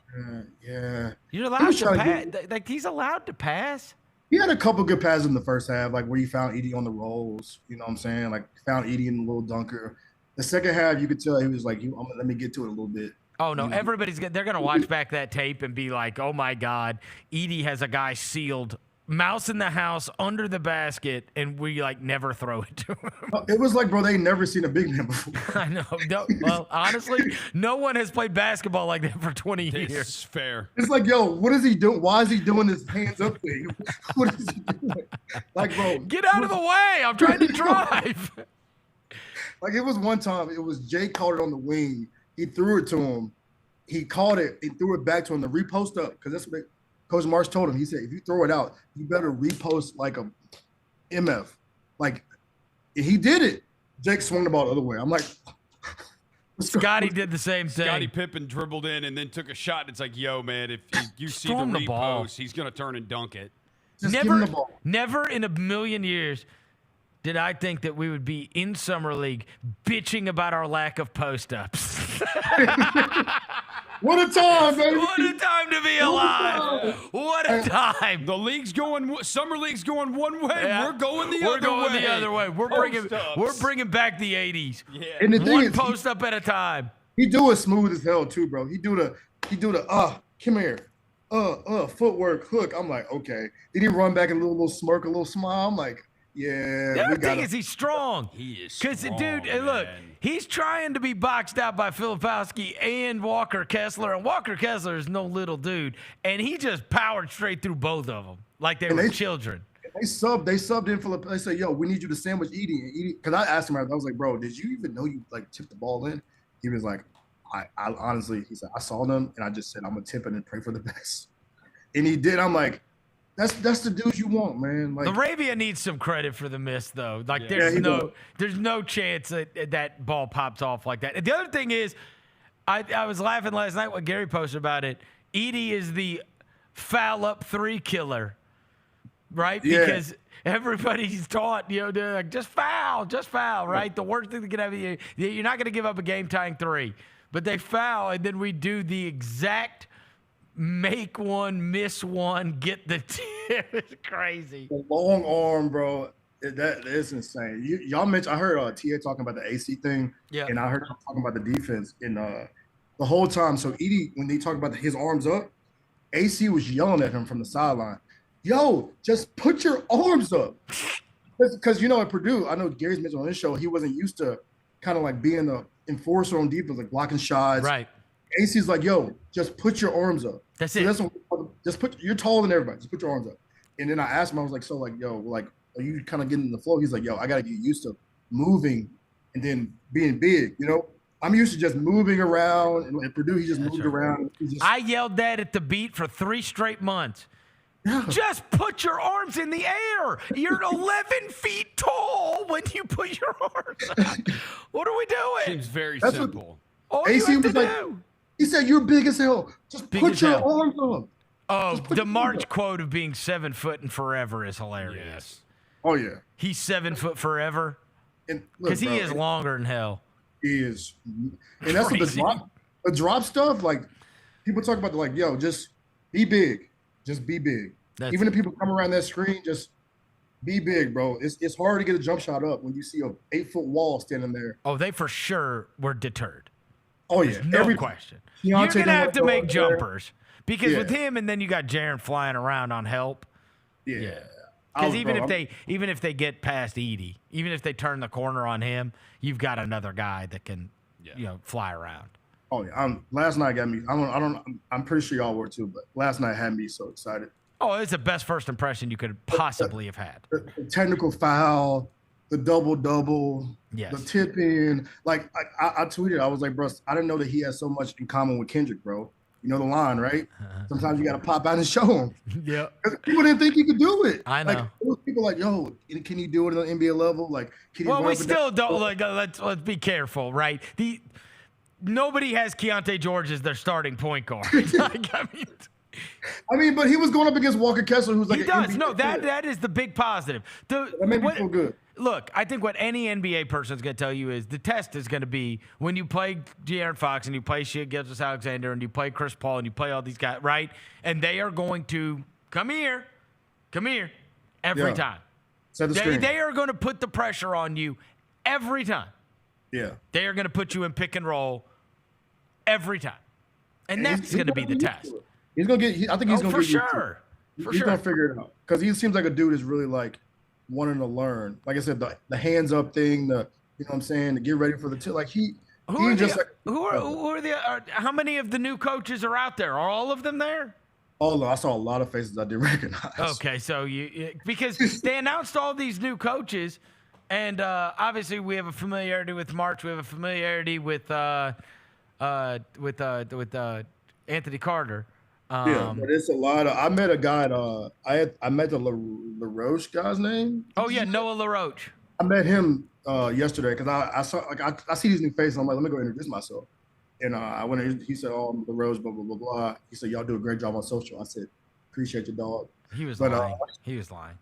Yeah.
You're allowed to pass. Like, he's allowed to pass.
He had a couple good passes in the first half, like where he found Edey on the rolls. You know what I'm saying? Like, found Edey in the little dunker. The second half, you could tell he was like, let me get to it a little bit.
Oh, no. They're going to watch back that tape and be like, oh, my God, Edey has a guy sealed. Mouse in the house under the basket, and we never throw it to him.
It was like, bro, they ain't never seen a big man before.
I know. No, well, honestly, no one has played basketball like that for 20 years.
It's fair.
It's like, yo, what is he doing? Why is he doing this hands up thing? What is he doing? Like, bro,
get out of the way! I'm trying to drive.
Like, it was one time. It was Jay caught it on the wing. He threw it to him. He caught it. He threw it back to him to repost up because that's what Coach Marsh told him. He said, if you throw it out, you better repost like a MF. Like, he did it. Jake swung the ball the other way. I'm like,
Scotty did the same thing.
Scottie Pippen dribbled in and then took a shot. It's like, yo, man, if you see the repost, he's going to turn and dunk it.
Just give him the ball.
Never in a million years did I think that we would be in Summer League bitching about our lack of post-ups.
What a time, baby!
What a time to be alive! What a time!
The league's going. Summer league's going one way.
Yeah.
We're going the
We're
other
going
way.
the other way. We're bringing back the 80s.
Yeah.
And the thing
One
is,
post up at a time.
he do it smooth as hell too, bro. He do the come here, footwork, hook. I'm like, okay. Did he run back and a little smirk, a little smile? I'm like, yeah.
The
we
other thing
got
is he's strong.
He is
Because,
strong,
dude, hey, look,
man.
he's trying to be boxed out by Filipowski and Walker Kessler. And Walker Kessler is no little dude. And he just powered straight through both of them like they were children.
They subbed in Philip. They said, yo, we need you to sandwich Edey. And Edey, because I asked him, I was like, bro, did you even know you like tipped the ball in? He was like, I honestly, he said, I saw them and I just said, I'm gonna tip it and pray for the best. And he did. I'm like, that's the dudes you want, man. Like,
Laravia needs some credit for the miss, though. Like, there's no chance that that ball pops off like that. And the other thing is, I was laughing last night when Gary posted about it. Edey is the foul up 3 killer, right?
Yeah.
Because everybody's taught, they're like, just foul, right? The worst thing that can happen, you're not going to give up a game tying 3, but they foul, and then we do the exact make one, miss one, get the tip. It's crazy.
the long arm, bro. That is insane. Y'all mentioned. I heard TA talking about the AC thing, and I heard him talking about the defense in the whole time. So Edey, when they talk about his arms up, AC was yelling at him from the sideline. Yo, just put your arms up. Because, at Purdue, I know Gary's mentioned on his show, he wasn't used to kind of like being the enforcer on defense, like blocking shots.
Right.
AC's like, yo, just put your arms up.
That's
So
it.
you're taller than everybody. Just put your arms up. And then I asked him, I was like, so like, yo, like, are you kind of getting in the flow? He's like, yo, I got to get used to moving and then being big, I'm used to just moving around. And at Purdue, he just moved around.
I yelled that at the beat for 3 straight months. Just put your arms in the air. You're 11 feet tall when you put your arms up. What are we doing?
Seems very
That's
simple.
All
AC
you have
was
to
like,
do.
he said, you're big as hell. Just
Big
put
as
your
hell.
arms up.
Oh,
Just put
the
your
March
arms up.
quote of being 7 foot and forever is hilarious.
Yes.
Oh, yeah.
He's 7 foot forever
And look,
because he
bro,
is longer than hell.
He is. And that's what the drop stuff, like, people talk about, like, yo, just be big. Just be big. Even if people come around that screen, just be big, bro. It's hard to get a jump shot up when you see a 8-foot wall standing there.
Oh, they for sure were deterred.
Oh, yeah.
There's no question. You're
Keontae
going to have to
didn't
make
want to go there.
jumpers because
Yeah.
with him and then you got Jaron flying around on help.
Yeah.
Because even if they get past Edey, even if they turn the corner on him, you've got another guy that can fly around.
Oh, yeah. Last night got me. I'm pretty sure y'all were too, but last night had me so excited.
Oh, it's the best first impression you could possibly have had.
The technical foul, the double-double,
Yes.
the tip-in. Like, I tweeted, I was like, bro, I didn't know that he has so much in common with Kendrick, bro. You know the line, right? Sometimes you got to pop out and show him.
Yeah.
People didn't think he could do it.
I know.
Like, there was people like, yo, can he do it at an NBA level? Like, can he
Well,
run
we
up and
still
down?
don't. Like, let's be careful, right? Nobody has Keontae George as their starting point guard.
I mean, but he was going up against Walker Kessler, who's like
He
an
does.
NBA
No,
player.
that is the big positive.
That made me feel good.
Look, I think what any NBA person is going to tell you is the test is going to be when you play De'Aaron Fox and you play Shea Gilgeous-Alexander and you play Chris Paul and you play all these guys, right? And they are going to come here, every
Yeah.
time.
Set the screen.
They are going to put the pressure on you every time.
Yeah.
They are going to put you in pick and roll every time. And that's going to be the test.
He's gonna get. I think he's gonna
for
get used to
sure.
it.
For
He's
sure.
gonna figure it out because he seems like a dude is really like wanting to learn. Like I said, the hands up thing, you know what I'm saying, to get ready for the like he.
Who are
just
how many of the new coaches are out there? Are all of them there?
Oh, I saw a lot of faces I didn't recognize.
Okay, so because they announced all these new coaches, and obviously we have a familiarity with March. We have a familiarity with Anthony Carter.
Yeah, but it's a lot of. I met a guy. I met the LaRoche guy's name.
Oh yeah, Noah LaRoche.
I met him yesterday because I saw I see these new faces. I'm like, let me go introduce myself. And I went in, he said, oh, I'm LaRoche, blah blah blah blah. He said, y'all do a great job on social. I said, appreciate your dog.
He was lying. He was lying.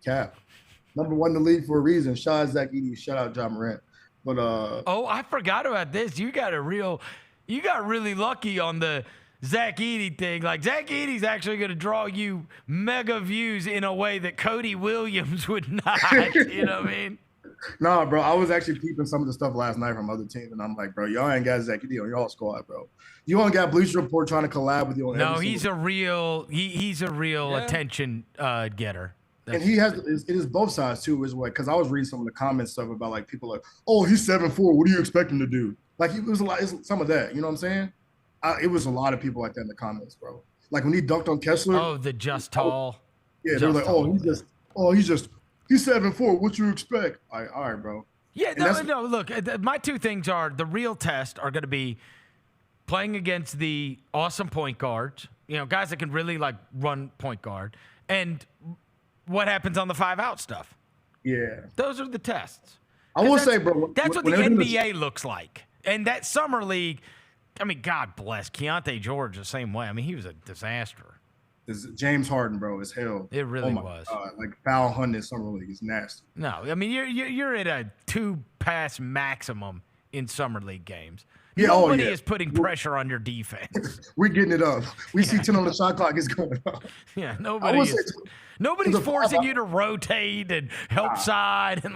Cap. Number 1 in the league for a reason. Shout out Zach Edey. Shout out John Morant. But
oh, I forgot about this. You got really lucky on the Zach Edey thing. Like, Zach Edey's actually going to draw you mega views in a way that Cody Williams would not. You know what I mean?
Nah, bro, I was actually peeping some of the stuff last night from other teams, and I'm like, bro, y'all ain't got Zach Edey on y'all squad, bro. You only got Bleacher Report trying to collab with you on
No, he's a real attention getter.
And he has it is both sides too, is what, because I was reading some of the comments stuff about like people like, oh, he's 7'4", what do you expect him to do? Like, it was a lot, some of that, you know what I'm saying? It was a lot of people like that in the comments, bro. Like when he dunked on Kessler.
Oh, the just tall.
Yeah, they were like, he's 7'4", what you expect? All right, bro.
Yeah, no, look, my two things are the real test are going to be playing against the awesome point guards, guys that can really like run point guard, and what happens on the 5-out stuff.
Yeah.
Those are the tests.
I will say, bro.
That's what the NBA looks like. And that summer league, I mean, God bless. Keontae George the same way. I mean, he was a disaster.
James Harden, bro, is hell.
It really was.
God. Like, foul hunting in summer league is nasty.
No, I mean, you're at a 2-pass maximum in summer league games.
Yeah,
Nobody is putting pressure on your defense.
We're getting it up. We see 10 on the shot clock is going up.
Yeah, nobody's forcing you to rotate and help side and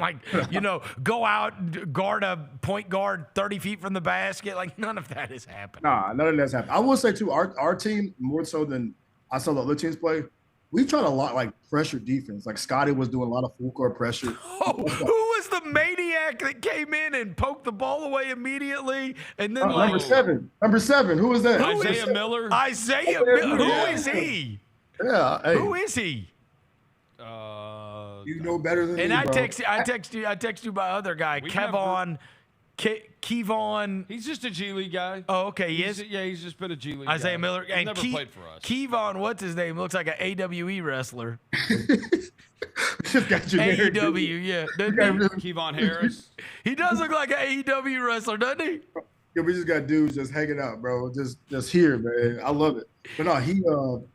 go out and guard a point guard 30 feet from the basket. Like, none of that is happening.
Nah, none of that's happening. I will say too, our team, more so than I saw the other teams play, we tried a lot like pressure defense. Like Scotty was doing a lot of full court pressure.
Oh, who was the maniac that came in and poked the ball away immediately? And then
number seven. Who was that?
Isaiah Miller.
Isaiah Miller. Who is he?
Yeah. Hey.
Who is he?
You know better than me,
I
bro.
text you my other guy, Kevon.
He's just a G League guy.
Oh, okay, he is?
Yeah, he's just been a G League
Isaiah
guy.
Miller.
He's
And
never played for us.
Kevon, what's his name? Looks like an AWE wrestler.
Just got generic.
AEW, yeah.
Kevon Harris.
He does look like an AEW wrestler, doesn't he?
Yeah, we just got dudes just hanging out, bro. Just here, man. I love it. But no,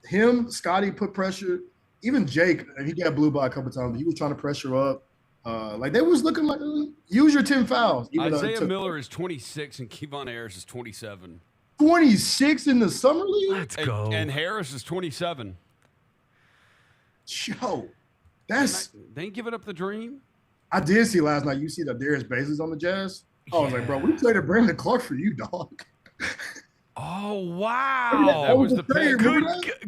him, Scotty put pressure. Even Jake, he got blue by a couple times. He was trying to pressure up. Like they was looking like use your 10 fouls.
Isaiah Miller is 26 and Kevon Harris is 27.
26 in the summer league.
Let's go.
And Harris is 27.
Yo, that's
they ain't giving up the dream.
I did see last night. You see that Darius Bazley's on the Jazz. I was like, bro, we traded Brandon Clark for you, dog.
Oh wow,
that was the
pick.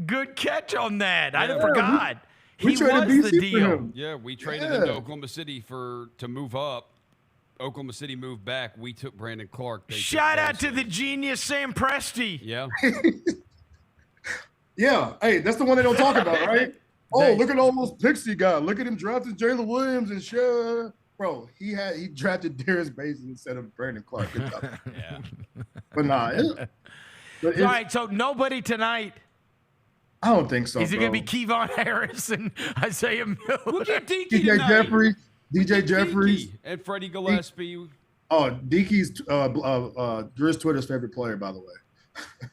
Good catch on that. I forgot.
We
He was
BC
the deal.
Yeah, we traded him to Oklahoma City to move up. Oklahoma City moved back. We took Brandon Clark.
Shout out to the genius Sam Presti.
Yeah.
Yeah. Hey, that's the one they don't talk about, right? Oh, look at all those Pixie guys. Look at him drafting Jalen Williams and shit. Bro, he drafted Darius Bazley instead of Brandon Clark.
Yeah.
But nah.
All right, so nobody tonight.
I don't think so.
Is it going to be Kevon Harris and Isaiah Miller?
We'll get Deaky
DJ
tonight.
Jeffries. DJ Jeffries.
And Freddie Gillespie.
Oh, Deaky's Drew's Twitter's favorite player, by the way.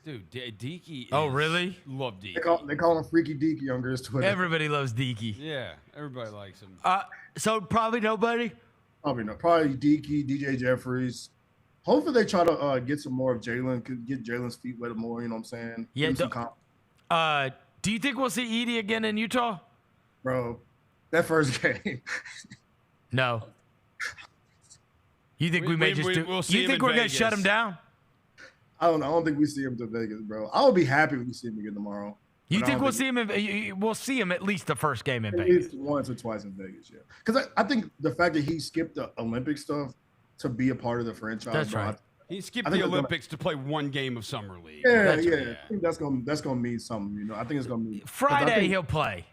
Dude, Deaky.
Oh, really?
Love Deaky.
They call him Freaky Deaky on Drew's Twitter.
Everybody loves Deaky.
Yeah, everybody likes him.
So probably nobody?
Probably Deaky, DJ Jeffries. Hopefully they try to get some more of Jalen, get Jalen's feet wet more, you know what I'm saying?
Yeah. Do you think we'll see Edey again in Utah?
Bro, that first game.
No. You think we'll you think we're going to shut him down?
I don't think we see him to Vegas, bro. I would be happy if we see him again tomorrow.
You think we'll see him? We'll see him at least the first game in
Vegas. At least once or twice in Vegas, yeah. Because I think the fact that he skipped the Olympic stuff to be a part of the franchise.
That's right.
He skipped the Olympics to play one game of summer league.
Yeah. I think that's gonna mean something. You know, I think it's gonna mean
Friday he'll play.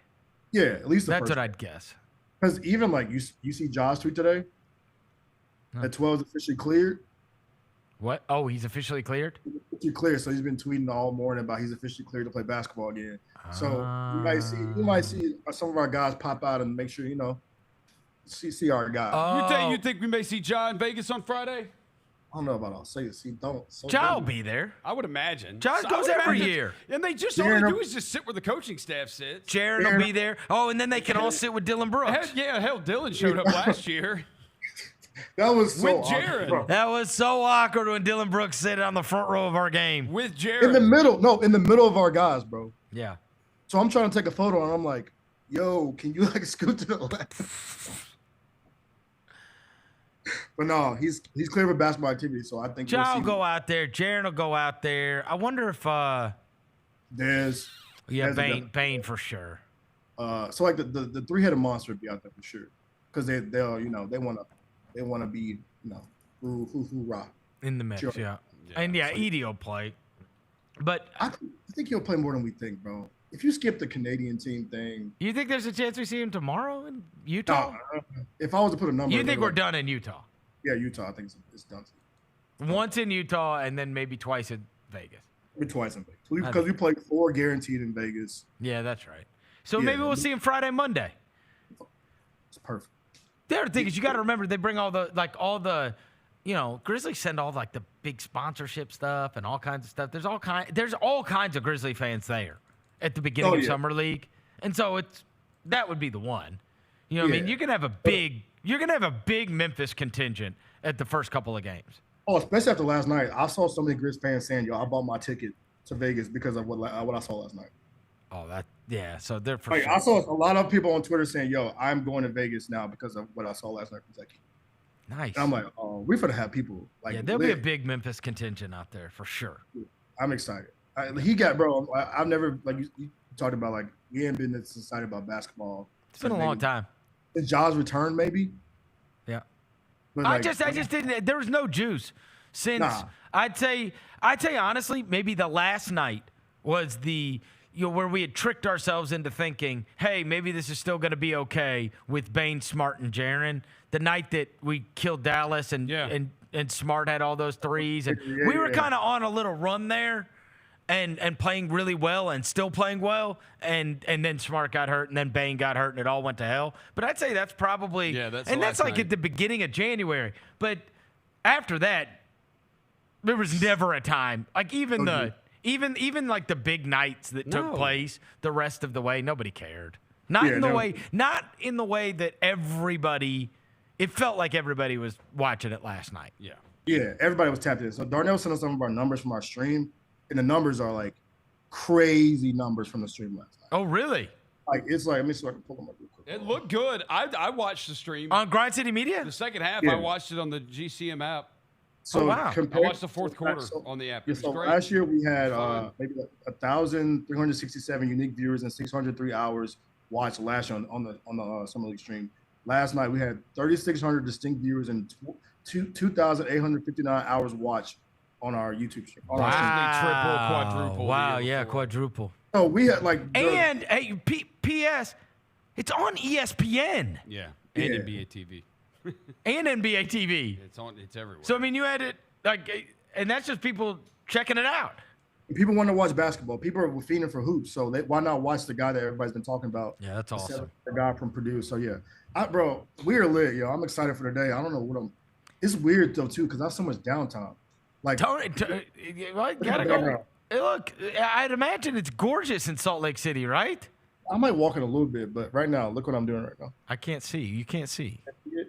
Yeah, at least
that's what I'd guess.
Because even like you see Josh tweet today that 12 is officially cleared.
What? Oh, he's officially cleared?
He's officially cleared, so he's been tweeting all morning about he's officially cleared to play basketball again. So you might see some of our guys pop out and make sure see our guy.
You think we may see Ja in Vegas on Friday?
I don't know about all say it. Don't.
Ja will be there.
I would imagine.
Ja goes every year.
And they just all they do is just sit where the coaching staff sits.
Jaron will be there. Oh, and then they can all sit with Dylan Brooks.
Hell, Dylan showed up last year.
That was so
With Jaron.
awkward.
That was so awkward when Dylan Brooks sat on the front row of our game.
With Jaron.
In the middle of our guys, bro.
Yeah.
So I'm trying to take a photo, and I'm like, yo, can you like scoot to the left? But no, he's clear for basketball activity, so I think
John will go out there. Jaron will go out there. I wonder if
Dez.
Yeah,
Dez
Bane for sure.
So like the three-headed monster would be out there for sure, because they'll they want to be hoorah
In the mix,
Sure.
yeah. And yeah, Edey will play. But
I think he'll play more than we think, bro. If you skip the Canadian team thing,
you think there's a chance we see him tomorrow in Utah?
If I was to put a number,
You think we're done in Utah?
Yeah, Utah. I think it's done.
Once in Utah and then maybe twice in Vegas.
Maybe twice in Vegas because we played 4 guaranteed in Vegas.
Yeah, that's right. So
Yeah.
maybe we'll see him Friday, Monday.
It's perfect.
The other thing is you got to remember they bring all the Grizzlies send all like the big sponsorship stuff and all kinds of stuff. There's all kinds of Grizzly fans there at the beginning of Summer League, and so that would be the one. You know what I mean? You're gonna have a big Memphis contingent at the first couple of games.
Oh, especially after last night, I saw so many Grizz fans saying, "Yo, I bought my ticket to Vegas because of what I saw last night."
Oh, so they're for
Like,
sure.
I saw a lot of people on Twitter saying, "Yo, I'm going to Vegas now because of what I saw last night from Kentucky."
Nice.
And I'm like, "Oh, we're gonna have people like."
Yeah, there'll be a
lit.
big Memphis contingent out there for sure.
I'm excited. I've never like you talked about like we ain't been this excited about basketball.
It's been a long time.
Since Ja's return, maybe.
Yeah.
But
I
like,
just didn't. There was no juice since.
Nah.
I'd say honestly, maybe the last night was where we had tricked ourselves into thinking, hey, maybe this is still going to be okay with Bane, Smart, and Jaron. The night that we killed Dallas and Smart had all those threes, and we were kind of on a little run there. And playing really well and still playing well, and then Smart got hurt, and then Bane got hurt, and it all went to hell. But I'd say that's probably that's like at the beginning of January. But after that, there was never a time like even like the big nights that took place the rest of the way. Nobody cared. Not in the way that everybody. It felt like everybody was watching it last night.
Yeah, everybody was tapped in. So Darnell sent us some of our numbers from our stream. And the numbers are like crazy numbers from the stream last night.
Oh, really?
Like it's like, let me see if I can pull them up real quick.
It looked good. I watched the stream
on Grind City Media.
The second half,
Yeah.
I watched it on the GCM app.
So
I watched the fourth quarter on the app. It was
so
great.
last year we had maybe 1,367 unique viewers and 603 hours watched last year on the Summer League stream. Last night we had 3,600 distinct viewers and 2,859 hours watched on our YouTube stream. On our stream.
Triple, quadruple.
Wow, yeah, quadruple.
Oh, we had like
And hey, P.S. It's on ESPN.
Yeah, and NBA TV.
And NBA TV.
It's everywhere.
So I mean, you had it and that's just people checking it out.
People want to watch basketball. People are fiending for hoops, so why not watch the guy that everybody's been talking about?
Yeah, that's awesome.
The guy from Purdue. So yeah, bro, we're lit, yo. I'm excited for the day. I don't know what It's weird though too, because I have so much downtime. Like,
Tony, gotta go. Hey, look, I'd imagine it's gorgeous in Salt Lake City, right?
I might walk it a little bit, but right now, look what I'm doing right now.
I can't see. You can't see.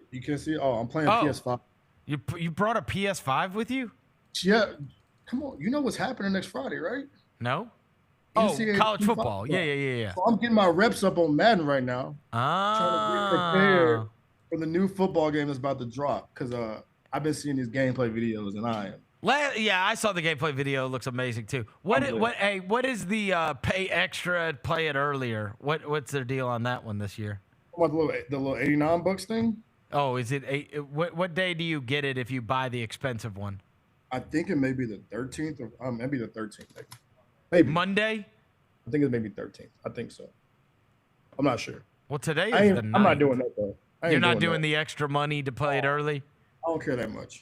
You can't see? Oh, I'm playing PS5.
You brought a PS5 with you?
Yeah. Come on. You know what's happening next Friday, right?
No.
NCAA
College
FIFA.
football. Yeah.
So I'm getting my reps up on Madden right now. Trying to get prepared for the new football game that's about to drop. Because I've been seeing these gameplay videos, and I am.
Yeah, I saw the gameplay video. It looks amazing too. What is the pay extra, play it earlier? What's their deal on that one this year?
What, the little $89 thing?
Oh, is it what day do you get it if you buy the expensive one?
I think it may be the 13th or maybe the 13th. Maybe
Monday.
I think it's maybe 13th. I think so. I'm not sure.
Well, today is the 9th.
I'm not doing that though.
You're not doing the extra money to play it early?
I don't care that much.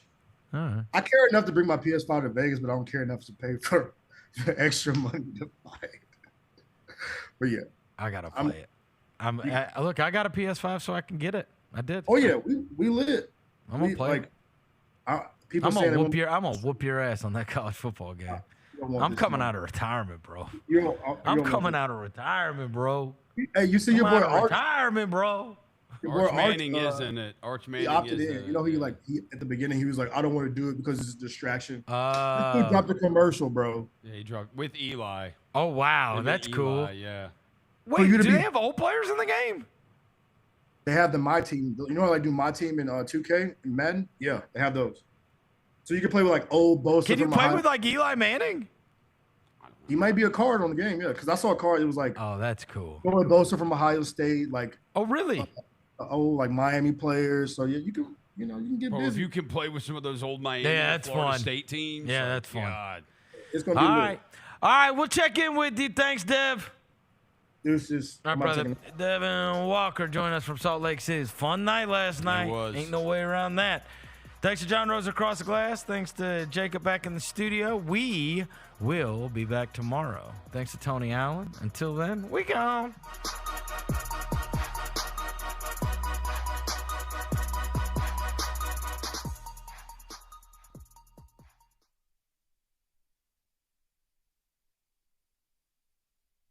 All right.
I care enough to bring my PS5 to Vegas, but I don't care enough to pay for the extra money to buy it. But yeah,
I gotta play it. Look, I got a PS5, so I can get it. I did.
Oh yeah, we lit.
I'm gonna play.
People
I'm
saying
gonna whoop your ass on that college football game. I'm coming out of retirement, bro.
I'm
coming out of retirement, bro.
Hey, you see your boy Arch?
Retirement, bro.
Arch Manning is in it. Arch Manning
He opted
is
in.
in
You know,
it.
he at the beginning he was like, I don't want to do it because it's a distraction. He
Oh.
dropped the commercial, bro.
Yeah, he dropped with Eli.
Oh, wow.
Him
That's
and
cool.
Eli, yeah.
Wait,
you to
do
be-
they have old players in the game?
They have the My Team. You know how I do My Team in 2K and Madden? Yeah, they have those. So you can play with like old Bosa.
Can you
from
play
Ohio-
with like Eli Manning?
He might be a card on the game, yeah. Because I saw a card. It was like,
oh, that's cool.
Bosa from Ohio State, like.
Oh, really?
Old like Miami players. So yeah, you can get
Well,
busy.
if you can play with some of those old Miami
Yeah,
and
that's
Florida
fun.
State teams.
Yeah,
oh,
that's fun.
God.
It's gonna
All
be
right. All right, we'll check in with you. Thanks, Dev.
Deuces.
Our brother Devin Walker joined us from Salt Lake City. It was a fun night last night.
was.
Ain't no way around that. Thanks to John Rose across the glass. Thanks to Jacob back in the studio. We will be back tomorrow. Thanks to Tony Allen. Until then, we gone.